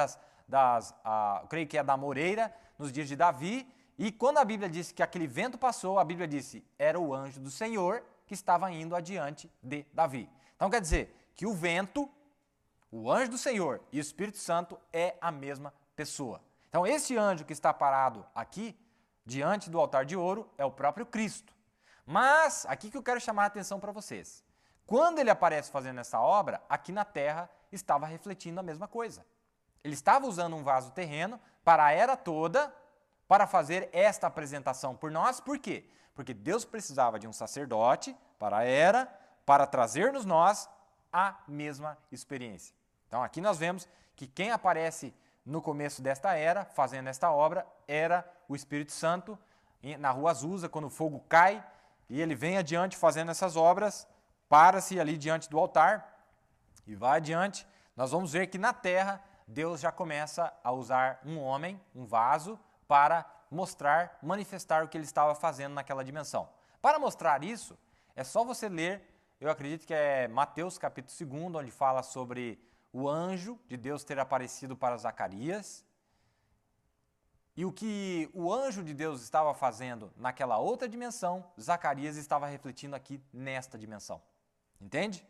eu creio que é da Moreira, nos dias de Davi, e quando a Bíblia disse que aquele vento passou, a Bíblia disse, era o anjo do Senhor que estava indo adiante de Davi. Então quer dizer que o vento, o anjo do Senhor e o Espírito Santo é a mesma pessoa. Então esse anjo que está parado aqui, diante do altar de ouro, é o próprio Cristo. Mas, aqui que eu quero chamar a atenção para vocês. Quando ele aparece fazendo essa obra, aqui na terra estava refletindo a mesma coisa. Ele estava usando um vaso terreno para a era toda, para fazer esta apresentação por nós. Por quê? Porque Deus precisava de um sacerdote para a era, para trazer-nos nós a mesma experiência. Então aqui nós vemos que quem aparece no começo desta era, fazendo esta obra, era o Espírito Santo, na rua Azusa, quando o fogo cai, e ele vem adiante fazendo essas obras, para-se ali diante do altar, e vai adiante. Nós vamos ver que na terra, Deus já começa a usar um homem, um vaso, para mostrar, manifestar o que ele estava fazendo naquela dimensão. Para mostrar isso, é só você ler, eu acredito que é Mateus capítulo 2, onde fala sobre o anjo de Deus ter aparecido para Zacarias, e o que o anjo de Deus estava fazendo naquela outra dimensão, Zacarias estava refletindo aqui nesta dimensão. Entende?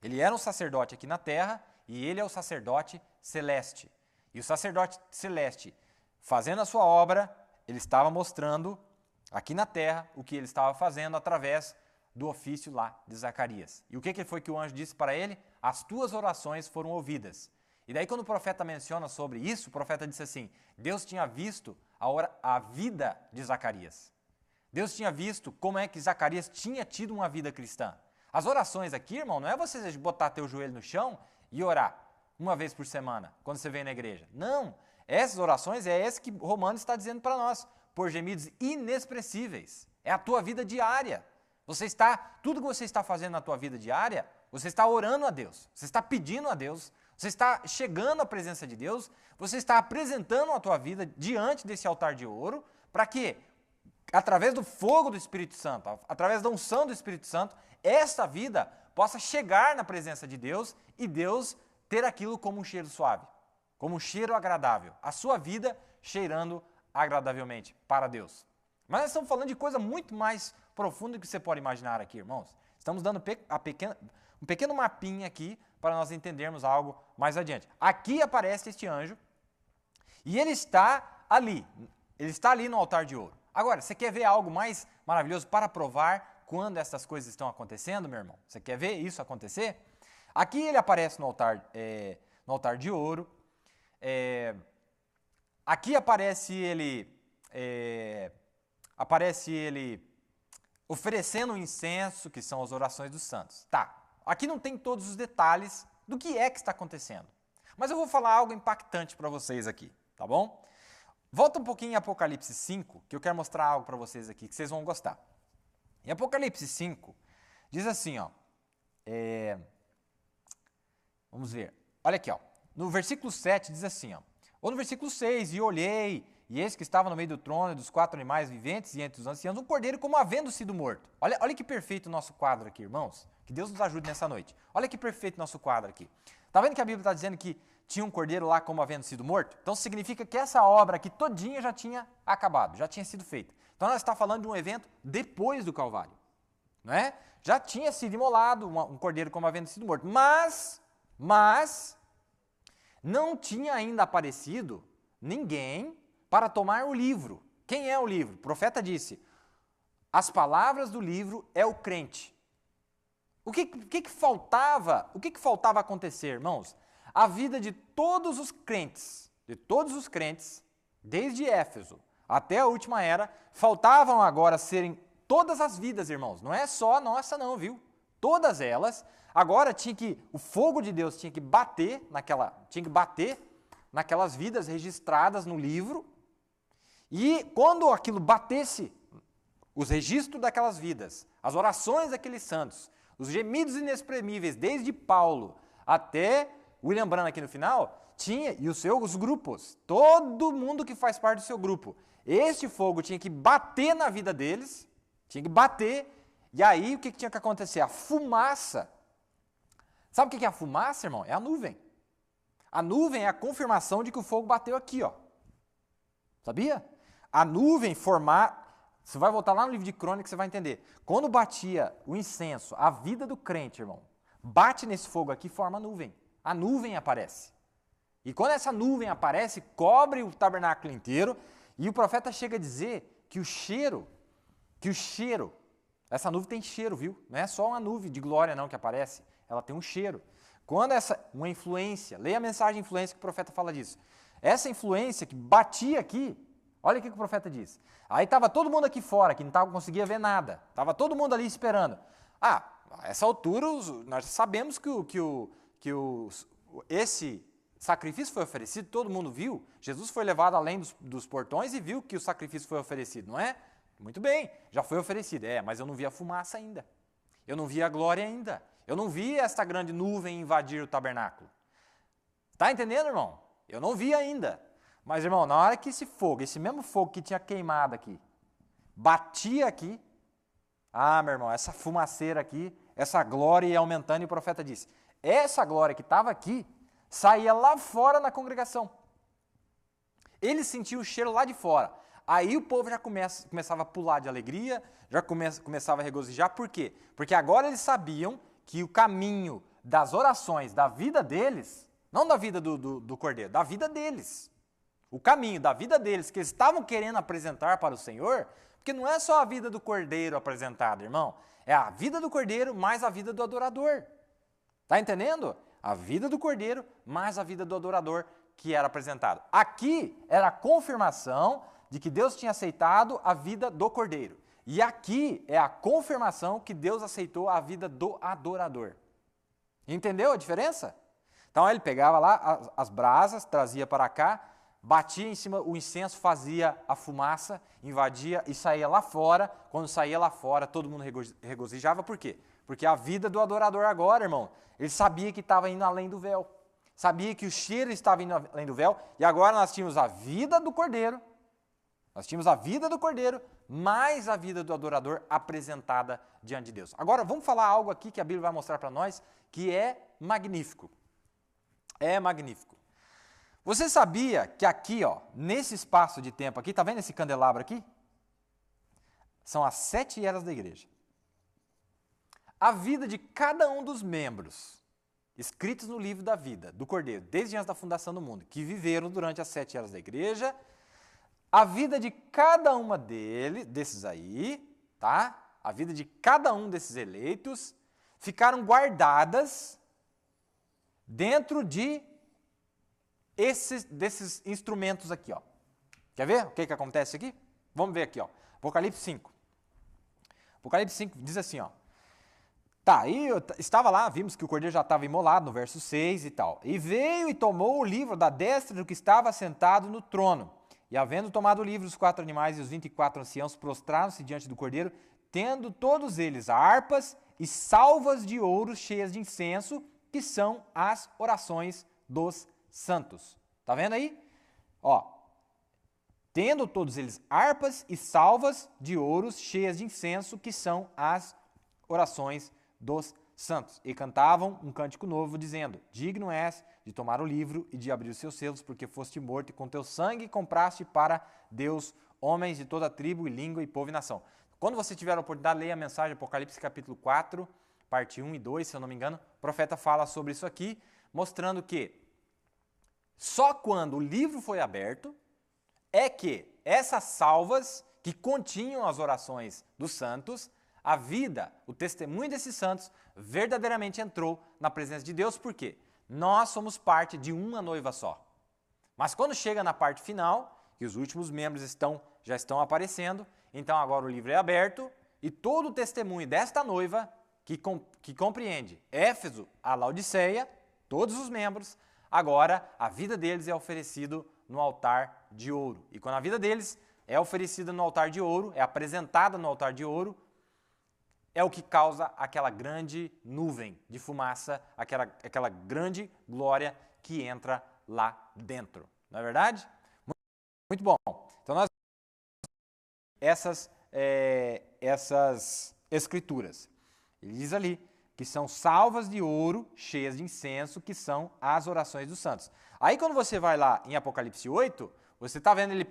Ele era um sacerdote aqui na terra e ele é o sacerdote celeste. E o sacerdote celeste, fazendo a sua obra, ele estava mostrando aqui na terra o que ele estava fazendo através do ofício lá de Zacarias. E o que foi que o anjo disse para ele? As tuas orações foram ouvidas. E daí quando o profeta menciona sobre isso, o profeta disse assim, Deus tinha visto a vida de Zacarias. Deus tinha visto como é que Zacarias tinha tido uma vida cristã. As orações aqui, irmão, não é você botar teu joelho no chão e orar uma vez por semana, quando você vem na igreja. Não, essas orações é esse que Romanos está dizendo para nós, por gemidos inexpressíveis. É a tua vida diária. Tudo que você está fazendo na tua vida diária, você está orando a Deus, você está pedindo a Deus, Você está chegando à presença de Deus, você está apresentando a tua vida diante desse altar de ouro, para que, através do fogo do Espírito Santo, através da unção do Espírito Santo, esta vida possa chegar na presença de Deus e Deus ter aquilo como um cheiro suave, como um cheiro agradável, a sua vida cheirando agradavelmente para Deus. Mas nós estamos falando de coisa muito mais profunda do que você pode imaginar aqui, irmãos. Estamos dando um pequeno mapinha aqui para nós entendermos algo mais adiante. Aqui aparece este anjo e ele está ali no altar de ouro. Agora, você quer ver algo mais maravilhoso para provar quando essas coisas estão acontecendo, meu irmão? Você quer ver isso acontecer? Aqui ele aparece no altar de ouro. Aqui aparece ele oferecendo o incenso, que são as orações dos santos. Tá, aqui não tem todos os detalhes do que está acontecendo. Mas eu vou falar algo impactante para vocês aqui, tá bom? Volta um pouquinho em Apocalipse 5, que eu quero mostrar algo para vocês aqui, que vocês vão gostar. Em Apocalipse 5, diz assim, ó, vamos ver, olha aqui, ó, no versículo 7 diz assim, ó, ou no versículo 6, e olhei, e eis que estava no meio do trono e dos 4 animais viventes e entre os anciãos um cordeiro como havendo sido morto. Olha que perfeito o nosso quadro aqui, irmãos. Que Deus nos ajude nessa noite. Olha que perfeito o nosso quadro aqui. Está vendo que a Bíblia está dizendo que tinha um cordeiro lá como havendo sido morto? Então significa que essa obra aqui todinha já tinha acabado, já tinha sido feita. Então nós estamos falando de um evento depois do Calvário. Não é? Já tinha sido imolado um cordeiro como havendo sido morto. Mas não tinha ainda aparecido ninguém para tomar o livro. Quem é o livro? O profeta disse, as palavras do livro é o crente. O que faltava acontecer, irmãos? A vida de todos os crentes, desde Éfeso até a última era, faltavam agora serem todas as vidas, irmãos. Não é só a nossa não, viu? Todas elas, agora o fogo de Deus tinha que bater naquelas vidas registradas no livro. E quando aquilo batesse, os registros daquelas vidas, as orações daqueles santos, os gemidos inexprimíveis, desde Paulo até William Branham aqui no final, tinha, e os grupos, todo mundo que faz parte do seu grupo, este fogo tinha que bater na vida deles, e aí o que tinha que acontecer? A fumaça. Sabe o que é a fumaça, irmão? É a nuvem. A nuvem é a confirmação de que o fogo bateu aqui, ó. Sabia? A nuvem você vai voltar lá no livro de Crônicas, você vai entender. Quando batia o incenso, a vida do crente, irmão, bate nesse fogo aqui, forma a nuvem. A nuvem aparece. E quando essa nuvem aparece, cobre o tabernáculo inteiro, e o profeta chega a dizer que o cheiro, essa nuvem tem cheiro, viu? Não é só uma nuvem de glória não que aparece, ela tem um cheiro. Quando uma influência, leia a mensagem influência que o profeta fala disso. Essa influência que batia aqui, olha o que o profeta diz. Aí estava todo mundo aqui fora, que não conseguia ver nada. Estava todo mundo ali esperando. A essa altura, nós sabemos que esse sacrifício foi oferecido, todo mundo viu. Jesus foi levado além dos portões e viu que o sacrifício foi oferecido, não é? Muito bem, já foi oferecido. Mas eu não vi a fumaça ainda. Eu não vi a glória ainda. Eu não vi esta grande nuvem invadir o tabernáculo. Está entendendo, irmão? Eu não vi ainda. Mas, irmão, na hora que esse mesmo fogo que tinha queimado aqui, batia aqui, meu irmão, essa fumaceira aqui, essa glória ia aumentando, e o profeta disse, essa glória que estava aqui, saía lá fora na congregação. Ele sentiu o cheiro lá de fora. Aí o povo já começava a pular de alegria, já começava a regozijar. Por quê? Porque agora eles sabiam que o caminho das orações, da vida deles, não da vida do cordeiro, da vida deles, o caminho da vida deles que eles estavam querendo apresentar para o Senhor, porque não é só a vida do cordeiro apresentada, irmão, é a vida do cordeiro mais a vida do adorador. Está entendendo? A vida do cordeiro mais a vida do adorador que era apresentado. Aqui era a confirmação de que Deus tinha aceitado a vida do cordeiro. E aqui é a confirmação que Deus aceitou a vida do adorador. Entendeu a diferença? Então ele pegava lá as brasas, trazia para cá, batia em cima, o incenso fazia a fumaça, invadia e saía lá fora. Quando saía lá fora, todo mundo regozijava. Por quê? Porque a vida do adorador agora, irmão, ele sabia que estava indo além do véu. sabia que o cheiro estava indo além do véu, e agora nós tínhamos a vida do Cordeiro, mais a vida do adorador apresentada diante de Deus. Agora, vamos falar algo aqui que a Bíblia vai mostrar para nós, que é magnífico. É magnífico. Você sabia que aqui, ó, nesse espaço de tempo aqui, tá vendo esse candelabro aqui? São as 7 eras da igreja. A vida de cada um dos membros, escritos no livro da vida do Cordeiro, desde antes da fundação do mundo, que viveram durante as 7 eras da igreja, a vida de cada uma desses aí, tá? A vida de cada um desses eleitos ficaram guardadas dentro desses instrumentos aqui, ó. Quer ver o que acontece aqui? Vamos ver aqui, ó. Apocalipse 5. Apocalipse 5 diz assim, ó. Tá, aí eu estava lá, vimos que o cordeiro já estava imolado no verso 6 e tal. E veio e tomou o livro da destra do que estava sentado no trono. E havendo tomado o livro, os 4 animais e os 24 anciãos prostraram-se diante do cordeiro, tendo todos eles harpas e salvas de ouro cheias de incenso, que são as orações dos santos. Tá vendo aí? Ó, tendo todos eles harpas e salvas de ouro cheias de incenso, que são as orações dos santos. E cantavam um cântico novo, dizendo: digno és de tomar o livro e de abrir os seus selos, porque foste morto e com teu sangue compraste para Deus homens de toda tribo e língua e povo e nação. Quando você tiver a oportunidade, leia a mensagem Apocalipse capítulo 4, parte 1 e 2, se eu não me engano, o profeta fala sobre isso aqui, mostrando que só quando o livro foi aberto é que essas salvas que continham as orações dos santos, a vida, o testemunho desses santos, verdadeiramente entrou na presença de Deus. Por quê? Nós somos parte de uma noiva só. Mas quando chega na parte final, que os últimos membros já estão aparecendo, então agora o livro é aberto e todo o testemunho desta noiva, que compreende Éfeso, a Laodiceia, todos os membros, agora a vida deles é oferecido no altar de ouro. E quando a vida deles é oferecida no altar de ouro, é apresentada no altar de ouro, é o que causa aquela grande nuvem de fumaça, aquela grande glória que entra lá dentro. Não é verdade? Muito bom. Então, nós essas escrituras. Ele diz ali que são salvas de ouro cheias de incenso, que são as orações dos santos. Aí, quando você vai lá em Apocalipse 8, você está vendo ele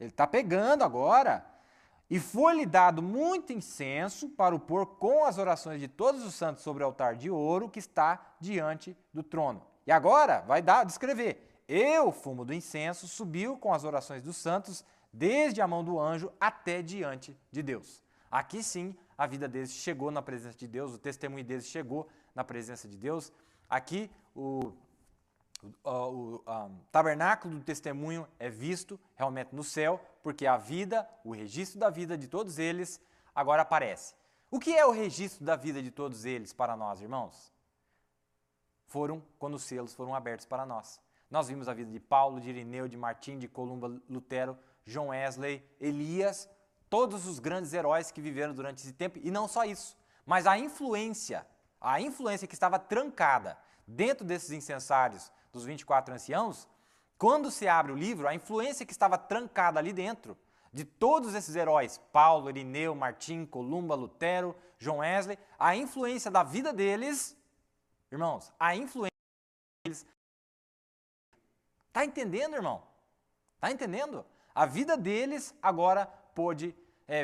está pegando agora. E foi-lhe dado muito incenso para o pôr com as orações de todos os santos sobre o altar de ouro que está diante do trono. E agora vai descrever: e o fumo do incenso subiu com as orações dos santos desde a mão do anjo até diante de Deus. Aqui sim, a vida deles chegou na presença de Deus, o testemunho deles chegou na presença de Deus. Aqui o tabernáculo do testemunho é visto realmente no céu, porque a vida, o registro da vida de todos eles agora aparece. O que é o registro da vida de todos eles para nós, irmãos? Quando os selos foram abertos para nós. Nós vimos a vida de Paulo, de Irineu, de Martim, de Columba, Lutero, John Wesley, Elias, todos os grandes heróis que viveram durante esse tempo, e não só isso, mas a influência que estava trancada dentro desses incensários dos 24 anciãos, quando se abre o livro, a influência que estava trancada ali dentro, de todos esses heróis, Paulo, Irineu, Martim, Columba, Lutero, John Wesley, a influência da vida deles, irmãos, a influência deles... Está entendendo, irmão? Está entendendo? A vida deles agora pôde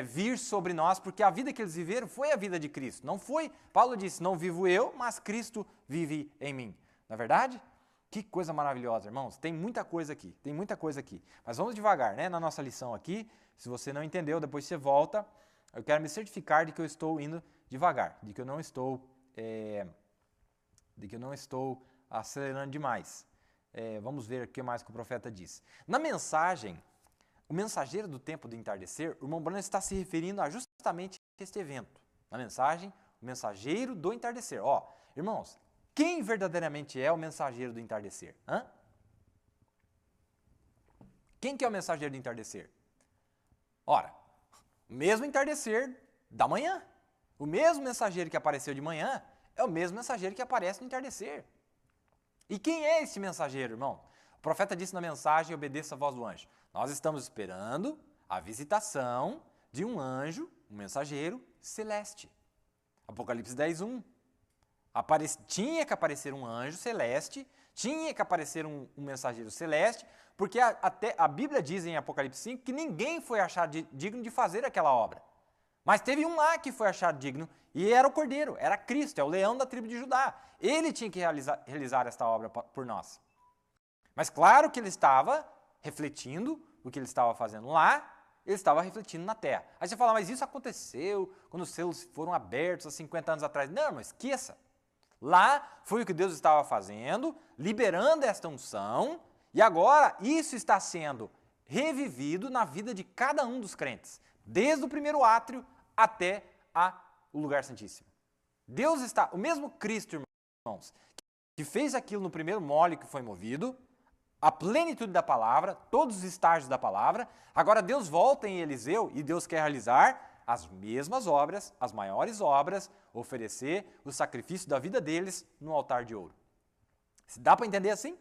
vir sobre nós, porque a vida que eles viveram foi a vida de Cristo. Não foi, Paulo disse, não vivo eu, mas Cristo vive em mim. Não é verdade? Que coisa maravilhosa, irmãos. Tem muita coisa aqui, Mas vamos devagar, né? Na nossa lição aqui, se você não entendeu, depois você volta. Eu quero me certificar de que eu estou indo devagar, de que eu não estou acelerando demais. Vamos ver o que mais que o profeta diz. Na mensagem, o mensageiro do tempo do entardecer, o irmão Branham está se referindo a justamente este evento. Na mensagem, o mensageiro do entardecer. Ó, irmãos, quem verdadeiramente é o mensageiro do entardecer? Quem que é o mensageiro do entardecer? Ora, o mesmo entardecer da manhã. O mesmo mensageiro que apareceu de manhã é o mesmo mensageiro que aparece no entardecer. E quem é esse mensageiro, irmão? O profeta disse na mensagem, obedeça a voz do anjo. Nós estamos esperando a visitação de um anjo, um mensageiro celeste. Apocalipse 10:1. Tinha que aparecer um anjo celeste, tinha que aparecer um mensageiro celeste, porque até a Bíblia diz em Apocalipse 5 que ninguém foi achado digno de fazer aquela obra. Mas teve um lá que foi achado digno, e era o Cordeiro, era Cristo, é o leão da tribo de Judá. Ele tinha que realizar esta obra por nós. Mas claro que ele estava refletindo o que ele estava fazendo lá, ele estava refletindo na terra. Aí você fala, mas isso aconteceu quando os céus foram abertos há 50 anos atrás. Não, mas esqueça. Lá foi o que Deus estava fazendo, liberando esta unção, e agora isso está sendo revivido na vida de cada um dos crentes, desde o primeiro átrio até o lugar santíssimo. Deus está, o mesmo Cristo, irmãos, que fez aquilo no primeiro mole que foi movido, a plenitude da palavra, todos os estágios da palavra, agora Deus volta em Eliseu e Deus quer realizar as mesmas obras, as maiores obras, oferecer o sacrifício da vida deles no altar de ouro. Dá para entender assim?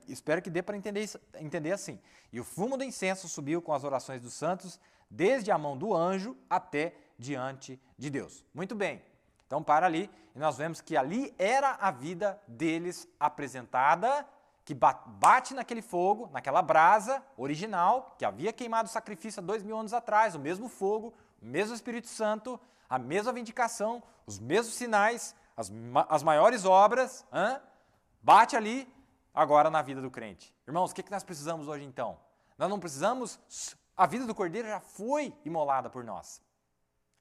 Espero que dê para entender assim. E o fumo do incenso subiu com as orações dos santos, desde a mão do anjo até diante de Deus. Muito bem. Então para ali, e nós vemos que ali era a vida deles apresentada, que bate naquele fogo, naquela brasa original, que havia queimado o sacrifício há 2000 anos atrás, o mesmo fogo, o mesmo Espírito Santo, a mesma vindicação, os mesmos sinais, as maiores obras, bate ali agora na vida do crente. Irmãos, o que nós precisamos hoje então? Nós não precisamos, a vida do Cordeiro já foi imolada por nós.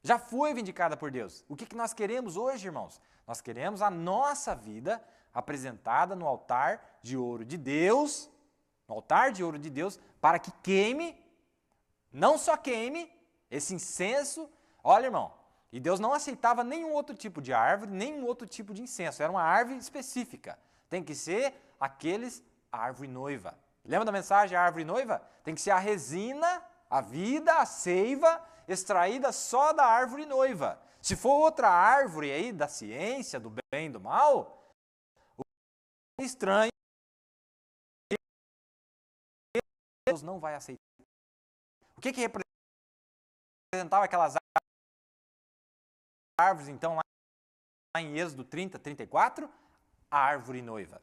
Já foi vindicada por Deus. O que nós queremos hoje, irmãos? Nós queremos a nossa vida apresentada no altar de ouro de Deus, para que queime, não só queime, esse incenso. Olha, irmão, e Deus não aceitava nenhum outro tipo de árvore, nenhum outro tipo de incenso, era uma árvore específica. Tem que ser a árvore noiva. Lembra da mensagem, a árvore noiva? Tem que ser a resina, a vida, a seiva, extraída só da árvore noiva. Se for outra árvore aí da ciência, do bem e do mal, estranho, Deus não vai aceitar. O que representava aquelas árvores, então, lá em Êxodo 30, 34? A árvore noiva.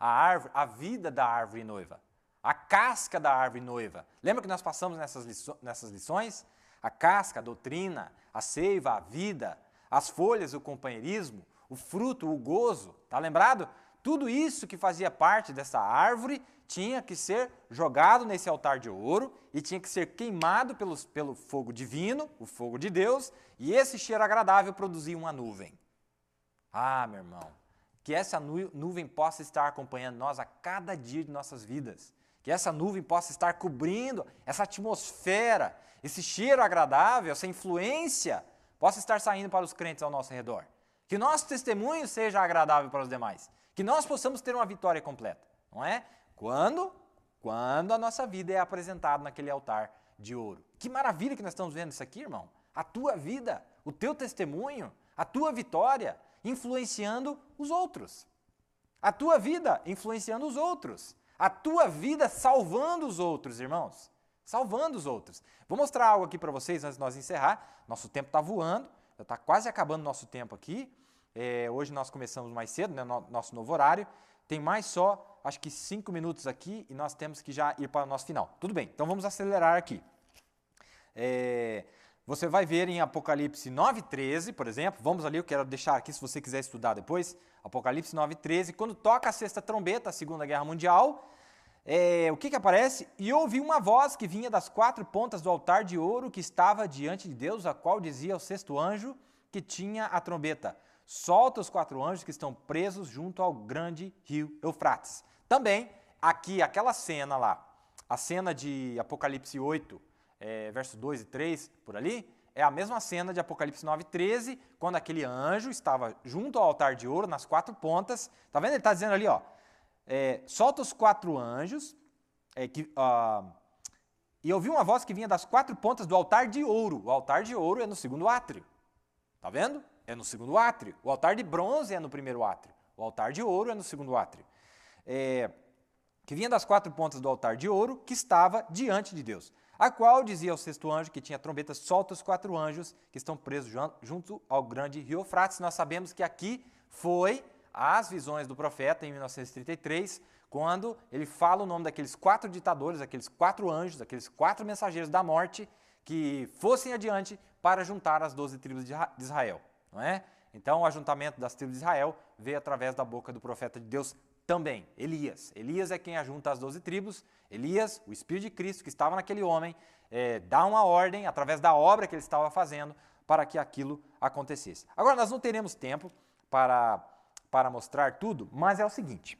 A vida da árvore noiva. A casca da árvore noiva. Lembra que nós passamos nessas lições? A casca, a doutrina, a seiva, a vida, as folhas, o companheirismo, o fruto, o gozo. Tá lembrado? Tudo isso que fazia parte dessa árvore tinha que ser jogado nesse altar de ouro e tinha que ser queimado pelo fogo divino, o fogo de Deus, e esse cheiro agradável produzia uma nuvem. Ah, meu irmão, que essa nuvem possa estar acompanhando nós a cada dia de nossas vidas. Que essa nuvem possa estar cobrindo essa atmosfera, esse cheiro agradável, essa influência, possa estar saindo para os crentes ao nosso redor. Que nosso testemunho seja agradável para os demais. Que nós possamos ter uma vitória completa, não é? Quando a nossa vida é apresentada naquele altar de ouro. Que maravilha que nós estamos vendo isso aqui, irmão. A tua vida, o teu testemunho, a tua vitória, influenciando os outros. A tua vida influenciando os outros. A tua vida salvando os outros, irmãos. Salvando os outros. Vou mostrar algo aqui para vocês antes de nós encerrar. Nosso tempo está voando, já está quase acabando o nosso tempo aqui. Hoje nós começamos mais cedo, né, nosso novo horário. Tem mais só, acho que 5 minutos aqui e nós temos que já ir para o nosso final. Tudo bem, então vamos acelerar aqui. Você vai ver em Apocalipse 9:13, por exemplo, vamos ali, eu quero deixar aqui se você quiser estudar depois, Apocalipse 9:13, quando toca a sexta trombeta, a Segunda Guerra Mundial, o que aparece? E ouvi uma voz que vinha das 4 pontas do altar de ouro que estava diante de Deus, a qual dizia ao sexto anjo que tinha a trombeta: solta os 4 anjos que estão presos junto ao grande rio Eufrates. Também, aqui, aquela cena lá, a cena de Apocalipse 8, versos 2 e 3, por ali, é a mesma cena de Apocalipse 9:13, quando aquele anjo estava junto ao altar de ouro, nas 4 pontas. Tá vendo? Ele está dizendo ali, ó, solta os 4 anjos, e ouvi uma voz que vinha das 4 pontas do altar de ouro. O altar de ouro é no segundo átrio. Tá vendo? É no segundo átrio. O altar de bronze é no primeiro átrio. O altar de ouro é no segundo átrio. Que vinha das 4 pontas do altar de ouro, que estava diante de Deus. A qual dizia ao sexto anjo, que tinha trombetas, solta os 4 anjos que estão presos junto ao grande rio Eufrates. Nós sabemos que aqui foi as visões do profeta, em 1933, quando ele fala o nome daqueles 4 ditadores, aqueles 4 anjos, aqueles 4 mensageiros da morte, que fossem adiante para juntar as 12 tribos de Israel. Não é? Então, o ajuntamento das tribos de Israel veio através da boca do profeta de Deus também, Elias. Elias é quem ajunta as 12 tribos. Elias, o Espírito de Cristo que estava naquele homem, dá uma ordem, através da obra que ele estava fazendo, para que aquilo acontecesse. Agora, nós não teremos tempo para mostrar tudo, mas é o seguinte.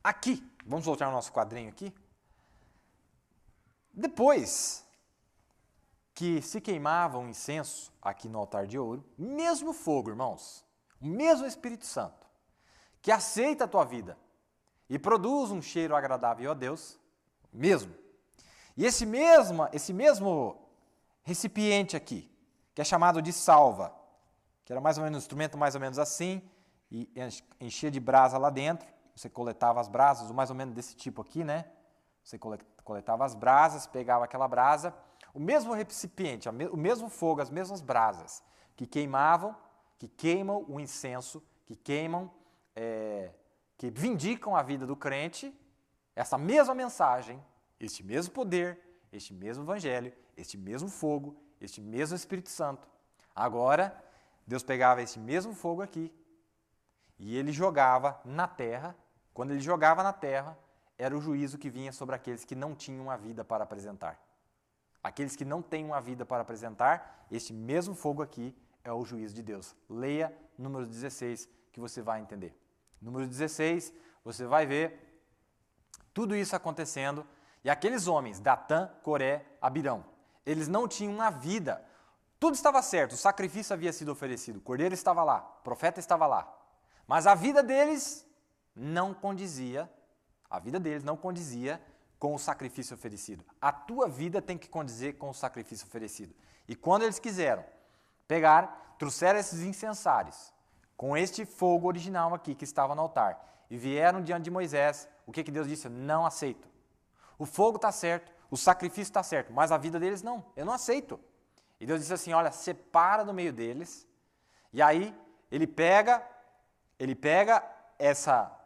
Aqui, vamos voltar ao nosso quadrinho aqui. Depois que se queimava um incenso aqui no altar de ouro, mesmo fogo, irmãos, o mesmo Espírito Santo, que aceita a tua vida e produz um cheiro agradável a Deus, mesmo. E esse mesmo recipiente aqui, que é chamado de salva, que era mais ou menos um instrumento mais ou menos assim, e enchia de brasa lá dentro, você coletava as brasas, mais ou menos desse tipo aqui, né? Você coletava as brasas, pegava aquela brasa, o mesmo recipiente, o mesmo fogo, as mesmas brasas que queimam o incenso, que vindicam a vida do crente, essa mesma mensagem, este mesmo poder, este mesmo evangelho, este mesmo fogo, este mesmo Espírito Santo. Agora, Deus pegava esse mesmo fogo aqui e ele jogava na terra. Quando ele jogava na terra, era o juízo que vinha sobre aqueles que não tinham uma vida para apresentar. Aqueles que não têm uma vida para apresentar, este mesmo fogo aqui é o juízo de Deus. Leia número 16 que você vai entender. Número 16, você vai ver tudo isso acontecendo. E aqueles homens, Datã, Coré, Abirão, eles não tinham uma vida. Tudo estava certo, o sacrifício havia sido oferecido, o cordeiro estava lá, o profeta estava lá. Mas a vida deles não condizia com o sacrifício oferecido. A tua vida tem que condizer com o sacrifício oferecido. E quando eles quiseram trouxeram esses incensários, com este fogo original aqui que estava no altar, e vieram diante de Moisés, o que Deus disse? Não aceito. O fogo está certo, o sacrifício está certo, mas a vida deles não, eu não aceito. E Deus disse assim, olha, separa no meio deles, e aí ele pega essas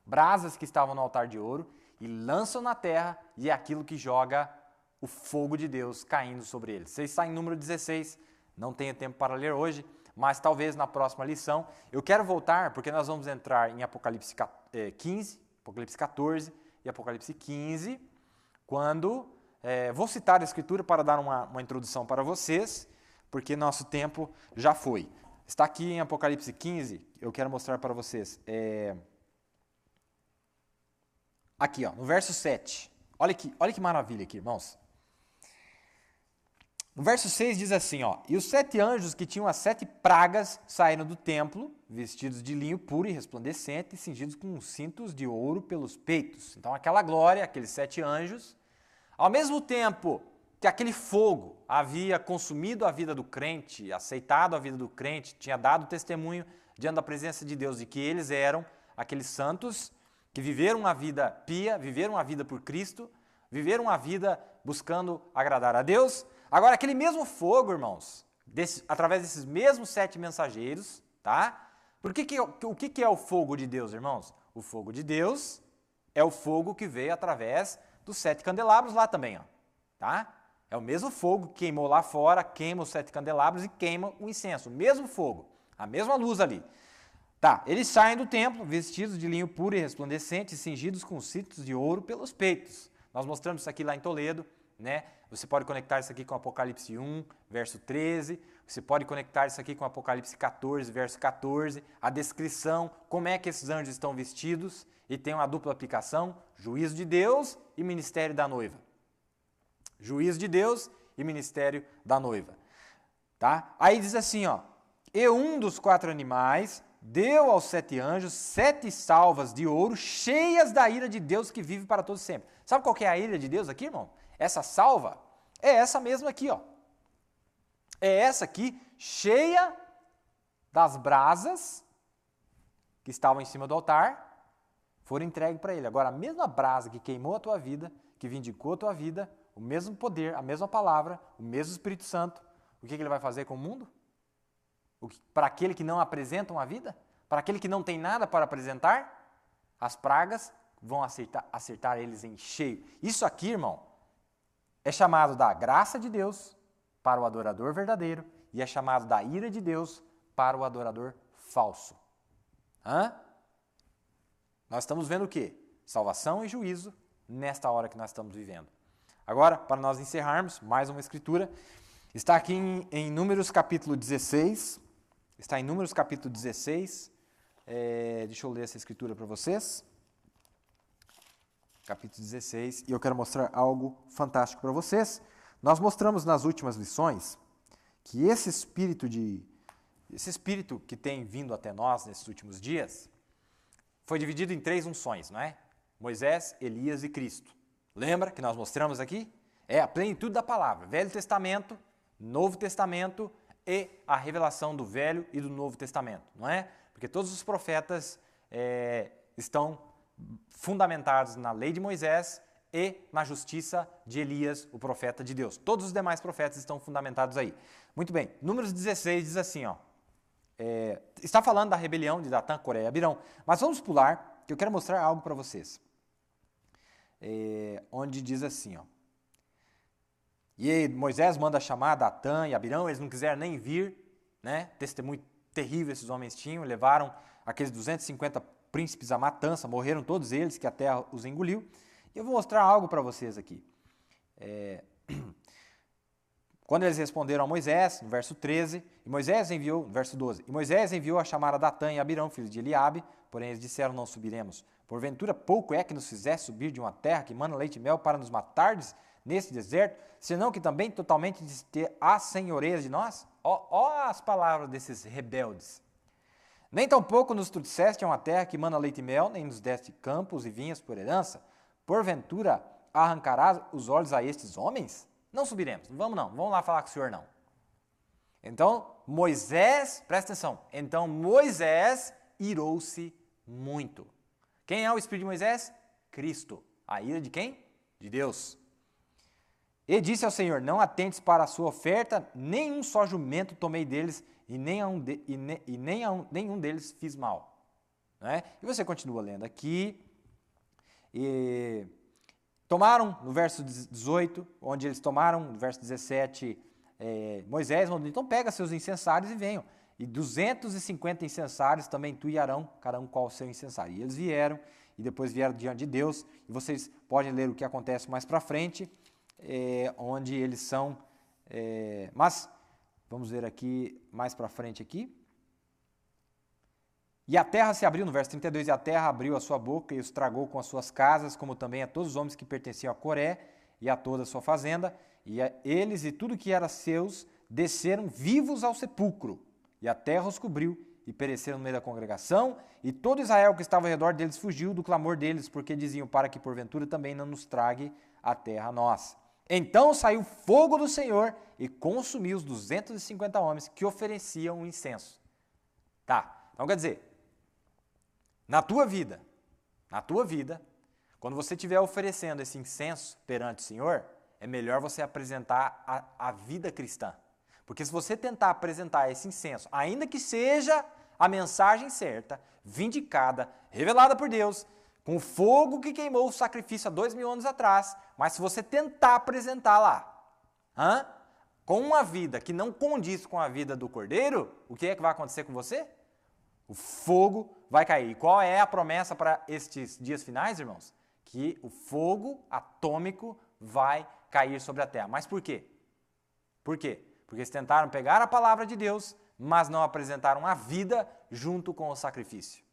brasas que estavam no altar de ouro e lançam na terra, e é aquilo que joga o fogo de Deus caindo sobre eles. Você está em número 16, não tenho tempo para ler hoje, mas talvez na próxima lição. Eu quero voltar, porque nós vamos entrar em Apocalipse 15, Apocalipse 14 e Apocalipse 15, quando vou citar a Escritura para dar uma introdução para vocês, porque nosso tempo já foi. Está aqui em Apocalipse 15, eu quero mostrar para vocês. Aqui, ó, no verso 7. Olha que maravilha aqui, irmãos. No verso 6 diz assim, ó, e os 7 anjos que tinham as 7 pragas saíram do templo, vestidos de linho puro e resplandecente, e cingidos com cintos de ouro pelos peitos. Então aquela glória, aqueles 7 anjos, ao mesmo tempo que aquele fogo havia consumido a vida do crente, aceitado a vida do crente, tinha dado testemunho diante da presença de Deus de que eles eram aqueles santos que viveram uma vida pia, viveram uma vida por Cristo, viveram uma vida buscando agradar a Deus. Agora, aquele mesmo fogo, irmãos, através desses mesmos 7 mensageiros, tá? O que é o fogo de Deus, irmãos? O fogo de Deus é o fogo que veio através dos 7 candelabros lá também, ó, tá? É o mesmo fogo que queimou lá fora, queima os 7 candelabros e queima o incenso. O mesmo fogo, a mesma luz ali. Tá, eles saem do templo, vestidos de linho puro e resplandecente, cingidos com cintos de ouro pelos peitos. Nós mostramos isso aqui lá em Toledo, né? Você pode conectar isso aqui com Apocalipse 1, verso 13. Você pode conectar isso aqui com Apocalipse 14, verso 14. A descrição, como é que esses anjos estão vestidos. E tem uma dupla aplicação, juízo de Deus e ministério da noiva. Juízo de Deus e ministério da noiva. Tá? Aí diz assim, ó, e um dos 4 animais deu aos 7 anjos 7 salvas de ouro cheias da ira de Deus que vive para todos sempre. Sabe qual que é a ira de Deus aqui, irmão? Essa salva é essa mesma aqui, ó. é essa aqui, cheia das brasas que estavam em cima do altar, foram entregues para ele. Agora, a mesma brasa que queimou a tua vida, que vindicou a tua vida, o mesmo poder, a mesma palavra, o mesmo Espírito Santo, o que ele vai fazer com o mundo? Para aquele que não apresenta uma vida? Para aquele que não tem nada para apresentar? As pragas vão acertar eles em cheio. Isso aqui, irmão, é chamado da graça de Deus para o adorador verdadeiro e é chamado da ira de Deus para o adorador falso. Nós estamos vendo o quê? Salvação e juízo nesta hora que nós estamos vivendo. Agora, para nós encerrarmos, mais uma escritura. Está aqui em Números capítulo 16. Está em Números capítulo 16. Deixa eu ler essa escritura para vocês. Capítulo 16. E eu quero mostrar algo fantástico para vocês. Nós mostramos nas últimas lições que esse espírito que tem vindo até nós nesses últimos dias foi dividido em 3 unções, não é? Moisés, Elias e Cristo. Lembra que nós mostramos aqui? É a plenitude da palavra. Velho Testamento, Novo Testamento e a revelação do Velho e do Novo Testamento, não é? Porque todos os profetas estão fundamentados na lei de Moisés e na justiça de Elias, o profeta de Deus. Todos os demais profetas estão fundamentados aí. Muito bem, Números 16 diz assim, está falando da rebelião de Datã, Coré e Abirão, mas vamos pular, que eu quero mostrar algo para vocês. Onde diz assim, e aí Moisés manda chamar Datã e Abirão, eles não quiseram nem vir, né? Testemunho terrível esses homens tinham, levaram aqueles 250 príncipes à matança, morreram todos eles, que a terra os engoliu. E eu vou mostrar algo para vocês aqui. Quando eles responderam a Moisés, no verso 13, e Moisés enviou, no verso 12, e Moisés enviou a chamar a Datã e Abirão, filhos de Eliabe, porém eles disseram, não subiremos. Porventura pouco é que nos fizesse subir de uma terra que mana leite e mel para nos matardes nesse deserto, senão que também totalmente assenhoreias de nós? Ó as palavras desses rebeldes. Nem tampouco nos trouxeste a uma terra que mana leite e mel, nem nos deste campos e vinhas por herança. Porventura arrancarás os olhos a estes homens? Não subiremos, vamos lá falar com o Senhor não. Então Moisés, presta atenção, então Moisés irou-se muito. Quem é o Espírito de Moisés? Cristo. A ira de quem? De Deus. E disse ao Senhor, não atentes para a sua oferta, nenhum só jumento tomei deles, e nenhum deles fiz mal. Não é? E você continua lendo aqui, e tomaram, no verso 18, onde eles tomaram, no verso 17, Moisés mandou, então pega seus incensários e venham. E 250 incensários também tu e Arão, cada um qual o seu incensário. E eles vieram, e depois vieram diante de Deus, e vocês podem ler o que acontece mais para frente, onde eles são, mas vamos ver aqui, mais para frente aqui. E a terra se abriu, no verso 32, e a terra abriu a sua boca e os tragou com as suas casas, como também a todos os homens que pertenciam a Coré e a toda a sua fazenda, e eles e tudo que era seus desceram vivos ao sepulcro, e a terra os cobriu, e pereceram no meio da congregação, e todo Israel que estava ao redor deles fugiu do clamor deles, porque diziam, para que porventura também não nos trague a terra a nós. Então saiu fogo do Senhor e consumiu os 250 homens que ofereciam o incenso. Tá, então quer dizer, na tua vida, quando você estiver oferecendo esse incenso perante o Senhor, é melhor você apresentar a vida cristã. Porque se você tentar apresentar esse incenso, ainda que seja a mensagem certa, vindicada, revelada por Deus, com o fogo que queimou o sacrifício há 2000 anos atrás, mas se você tentar apresentar lá, com uma vida que não condiz com a vida do Cordeiro, o que é que vai acontecer com você? O fogo vai cair. E qual é a promessa para estes dias finais, irmãos? Que o fogo atômico vai cair sobre a terra. Mas por quê? Por quê? Porque eles tentaram pegar a palavra de Deus, mas não apresentaram a vida junto com o sacrifício.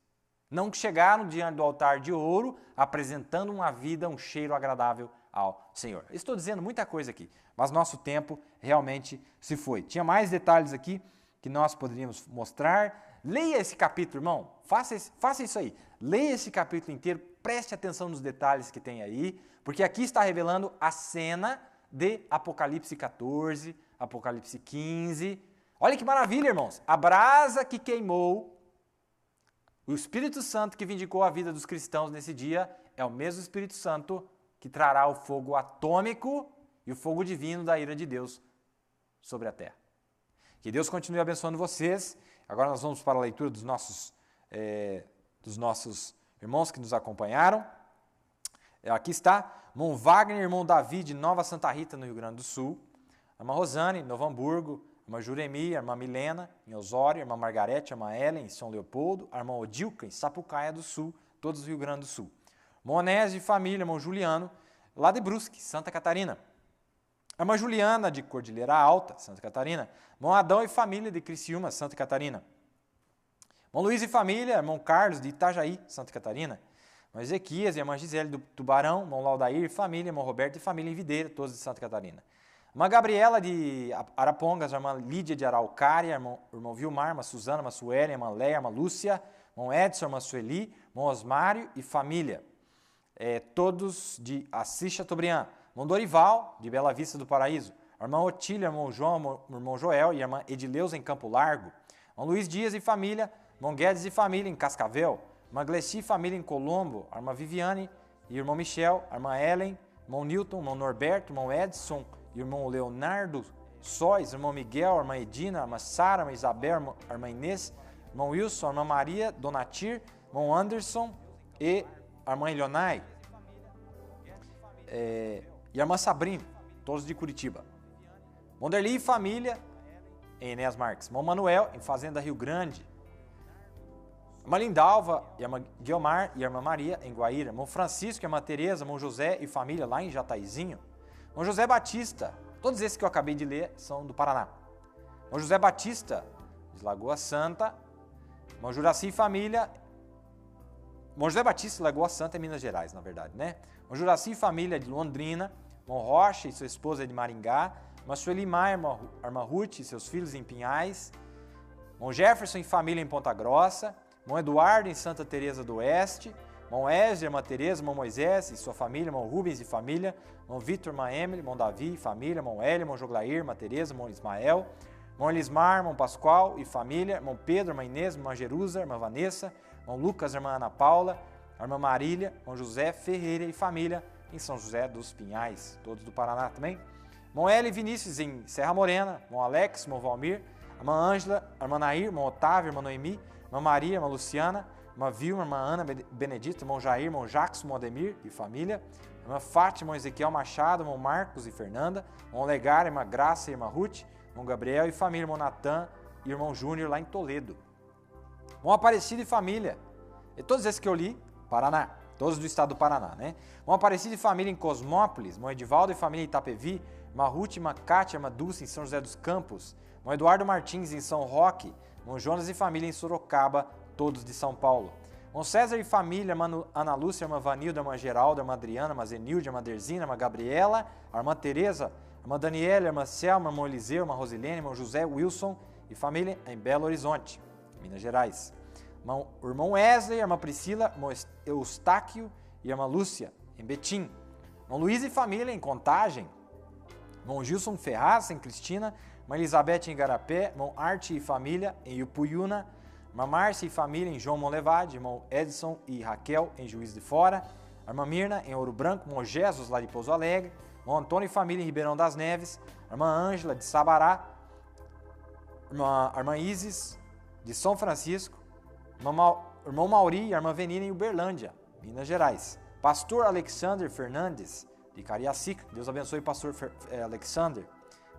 Não chegaram diante do altar de ouro, apresentando uma vida, um cheiro agradável ao Senhor. Estou dizendo muita coisa aqui, mas nosso tempo realmente se foi. Tinha mais detalhes aqui que nós poderíamos mostrar. Leia esse capítulo, irmão. Faça isso aí. Leia esse capítulo inteiro, preste atenção nos detalhes que tem aí, porque aqui está revelando a cena de Apocalipse 14, Apocalipse 15. Olha que maravilha, irmãos. A brasa que queimou, o Espírito Santo que vindicou a vida dos cristãos nesse dia, é o mesmo Espírito Santo que trará o fogo atômico e o fogo divino da ira de Deus sobre a terra. Que Deus continue abençoando vocês. Agora nós vamos para a leitura dos nossos irmãos que nos acompanharam. Aqui está, irmão Wagner, irmão Davi, de Nova Santa Rita, no Rio Grande do Sul. Irmã Rosane, Novo Hamburgo. Irmã Juremi, irmã Milena, em Osório. Irmã Margarete, irmã Ellen, em São Leopoldo. Irmã Odilca, em Sapucaia do Sul, todos do Rio Grande do Sul. Irmão Onésio e família, irmão Juliano, lá de Brusque, Santa Catarina. Irmã Juliana, de Cordilheira Alta, Santa Catarina. Irmão Adão e família, de Criciúma, Santa Catarina. Irmão Luiz e família, irmão Carlos, de Itajaí, Santa Catarina. Irmão Ezequias e irmã Gisele, do Tubarão. Irmão Laudair e família, irmão Roberto e família, em Videira, todos de Santa Catarina. Irmã Gabriela, de Arapongas. Irmã Lídia, de Araucária. Irmão Vilmar, irmã Suzana, irmã Suélia, irmã Leia, irmã Lúcia. Irmão Edson, irmã Sueli. Irmão Osmário e família. Todos de Assis Chateaubriand. Irmão Dorival, de Bela Vista do Paraíso. Irmã Otília, irmão João, irmão Joel e irmã Edileuza, em Campo Largo. Irmão Luiz Dias e família. Irmão Guedes e família, em Cascavel. Irmã Glessi e família, em Colombo. Irmã Viviane e irmão Michel. Irmã Ellen, irmão Newton, irmão Norberto, irmão Edson e irmão Leonardo Sóis. Irmão Miguel, irmã Edina, irmã Sara, irmã Isabel, irmã Inês. Irmão Wilson, irmã Maria, Donatir. Irmão Anderson e a irmã Elionai. E a irmã Sabrina, todos de Curitiba. Irmão Derli e família, em Enéas Marques. Irmão Manuel, em Fazenda Rio Grande. Irmã Lindalva, e a irmã Guiomar e a irmã Maria, em Guaíra. Irmão Francisco e a irmã Tereza, irmão José e família, lá em Jataizinho. Irmão José Batista, todos esses que eu acabei de ler são do Paraná. Irmão José Batista, de Lagoa Santa. Irmão Juraci e família. Irmão José Batista de Lagoa Santa é Minas Gerais, na verdade, né? Irmão Juraci e família, de Londrina. Irmão Rocha e sua esposa, de Maringá. Irmã Sueli Maia, irmã Ruth e seus filhos, em Pinhais. Irmão Jefferson e família, em Ponta Grossa. Irmão Eduardo, em Santa Teresa do Oeste. Irmão Ezio, irmã Teresa, irmão Moisés e sua família. Irmão Rubens e família. Irmão Vitor, irmã Emily, irmão Davi e família. Irmão Hélio, irmão Joglair, irmã Teresa, irmão Ismael. Irmão Elismar, irmão Pascoal e família. Irmão Pedro, irmã Inês, irmã Jerusa, irmã Vanessa. Irmão Lucas, irmã Ana Paula. Irmã Marília, irmão José Ferreira e família, em São José dos Pinhais, todos do Paraná também. Irmão Eli Vinícius, em Serra Morena. Irmão Alex, irmão Valmir. Irmã Ângela, irmã Nair, irmão Otávio, irmã Noemi. Irmã Maria, irmã Luciana. Irmã Vilma, irmã Ana Benedito, irmão Jair, irmão Jackson, irmão Ademir e família. Irmã Fátima, irmão Ezequiel Machado, irmão Marcos e Fernanda. Irmão Legar, irmã Graça e irmã Ruth. Irmão Gabriel e família, irmão Natan e irmão Júnior, lá em Toledo. Irmão Aparecido e família. E todos esses que eu li, Paraná, todos do estado do Paraná, né? Irmão Aparecido e família, em Cosmópolis. Irmão Edivaldo e família, em Itapevi. Irmã Ruth, irmã Cátia, irmã Dulce, em São José dos Campos. Irmão Eduardo Martins, em São Roque. Irmão Jonas e família, em Sorocaba, todos de São Paulo. Irmão César e família, irmã Ana Lúcia, irmã Vanilda, irmã Geralda, irmã Adriana, irmã Zenilde, irmã Derzina, irmã Gabriela, a irmã Tereza, irmã Daniela, irmã Selma, irmão Eliseu, irmã Rosilene, irmão José Wilson e família, em Belo Horizonte, Minas Gerais. Irmão Wesley, irmã Priscila, irmão Eustáquio e irmã Lúcia, em Betim. Irmão Luiz e família, em Contagem. Irmão Gilson Ferraz, em Cristina. Irmã Elizabeth, em Igarapé. Irmão Arte e família, em Ipuiuna. Irmã Márcia e família, em João Monlevade. Irmão Edson e Raquel, em Juiz de Fora. Irmã Mirna, em Ouro Branco. Irmão Jesus, lá de Pouso Alegre. Irmão Antônio e família, em Ribeirão das Neves. Irmã Ângela, de Sabará. Irmã Isis, de São Francisco. Irmão Mauri e a irmã Venina, em Uberlândia, Minas Gerais. Pastor Alexander Fernandes, de Cariacica. Deus abençoe o pastor Alexander,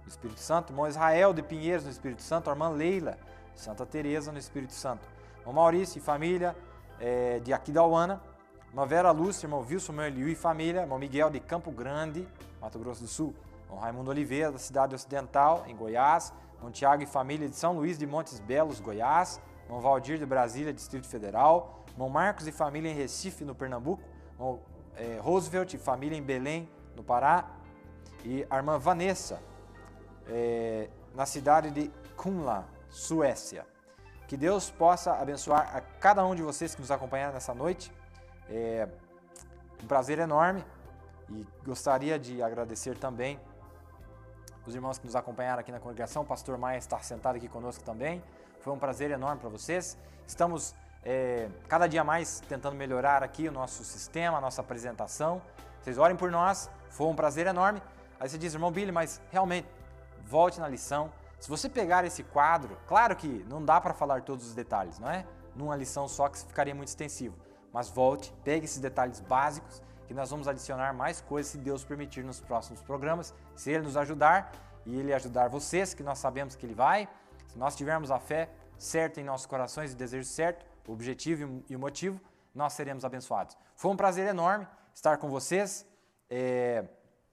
do Espírito Santo. Irmão Israel, de Pinheiros, no Espírito Santo. A irmã Leila, de Santa Teresa, no Espírito Santo. Irmão Maurício e família, de Aquidauana. Irmã Vera Lúcia, irmão Wilson, irmão Eliu e família. Irmão Miguel, de Campo Grande, Mato Grosso do Sul. Irmão Raimundo Oliveira, da Cidade Ocidental, em Goiás. Irmão Tiago e família, de São Luís de Montes Belos, Goiás. Irmão Valdir, de Brasília, Distrito Federal. Irmão Marcos e família, em Recife, no Pernambuco. Irmão Roosevelt e família, em Belém, no Pará. E a irmã Vanessa, na cidade de Kumla, Suécia. Que Deus possa abençoar a cada um de vocês que nos acompanharam nessa noite. É um prazer enorme. E gostaria de agradecer também os irmãos que nos acompanharam aqui na congregação. O pastor Maia está sentado aqui conosco também. Foi um prazer enorme para vocês. Estamos cada dia mais tentando melhorar aqui o nosso sistema, a nossa apresentação. Vocês orem por nós, foi um prazer enorme. Aí você diz, irmão Billy, mas realmente, volte na lição. Se você pegar esse quadro, claro que não dá para falar todos os detalhes, não é? Numa lição só que ficaria muito extensivo. Mas volte, pegue esses detalhes básicos, que nós vamos adicionar mais coisas se Deus permitir nos próximos programas, se Ele nos ajudar e Ele ajudar vocês, que nós sabemos que Ele vai. Se nós tivermos a fé certa em nossos corações e o desejo certo, o objetivo e o motivo, nós seremos abençoados. Foi um prazer enorme estar com vocês.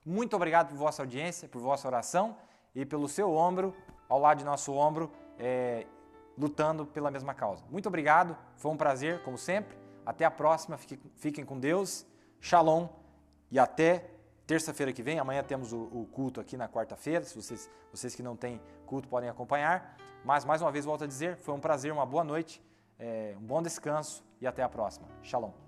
Muito obrigado por vossa audiência, por vossa oração e pelo seu ombro, ao lado de nosso ombro, lutando pela mesma causa. Muito obrigado, foi um prazer, como sempre. Até a próxima, fiquem com Deus. Shalom e até terça-feira que vem. Amanhã temos o culto aqui na quarta-feira. Se vocês que não têm culto podem acompanhar. Mas, mais uma vez, volto a dizer, foi um prazer, uma boa noite, um bom descanso e até a próxima. Shalom.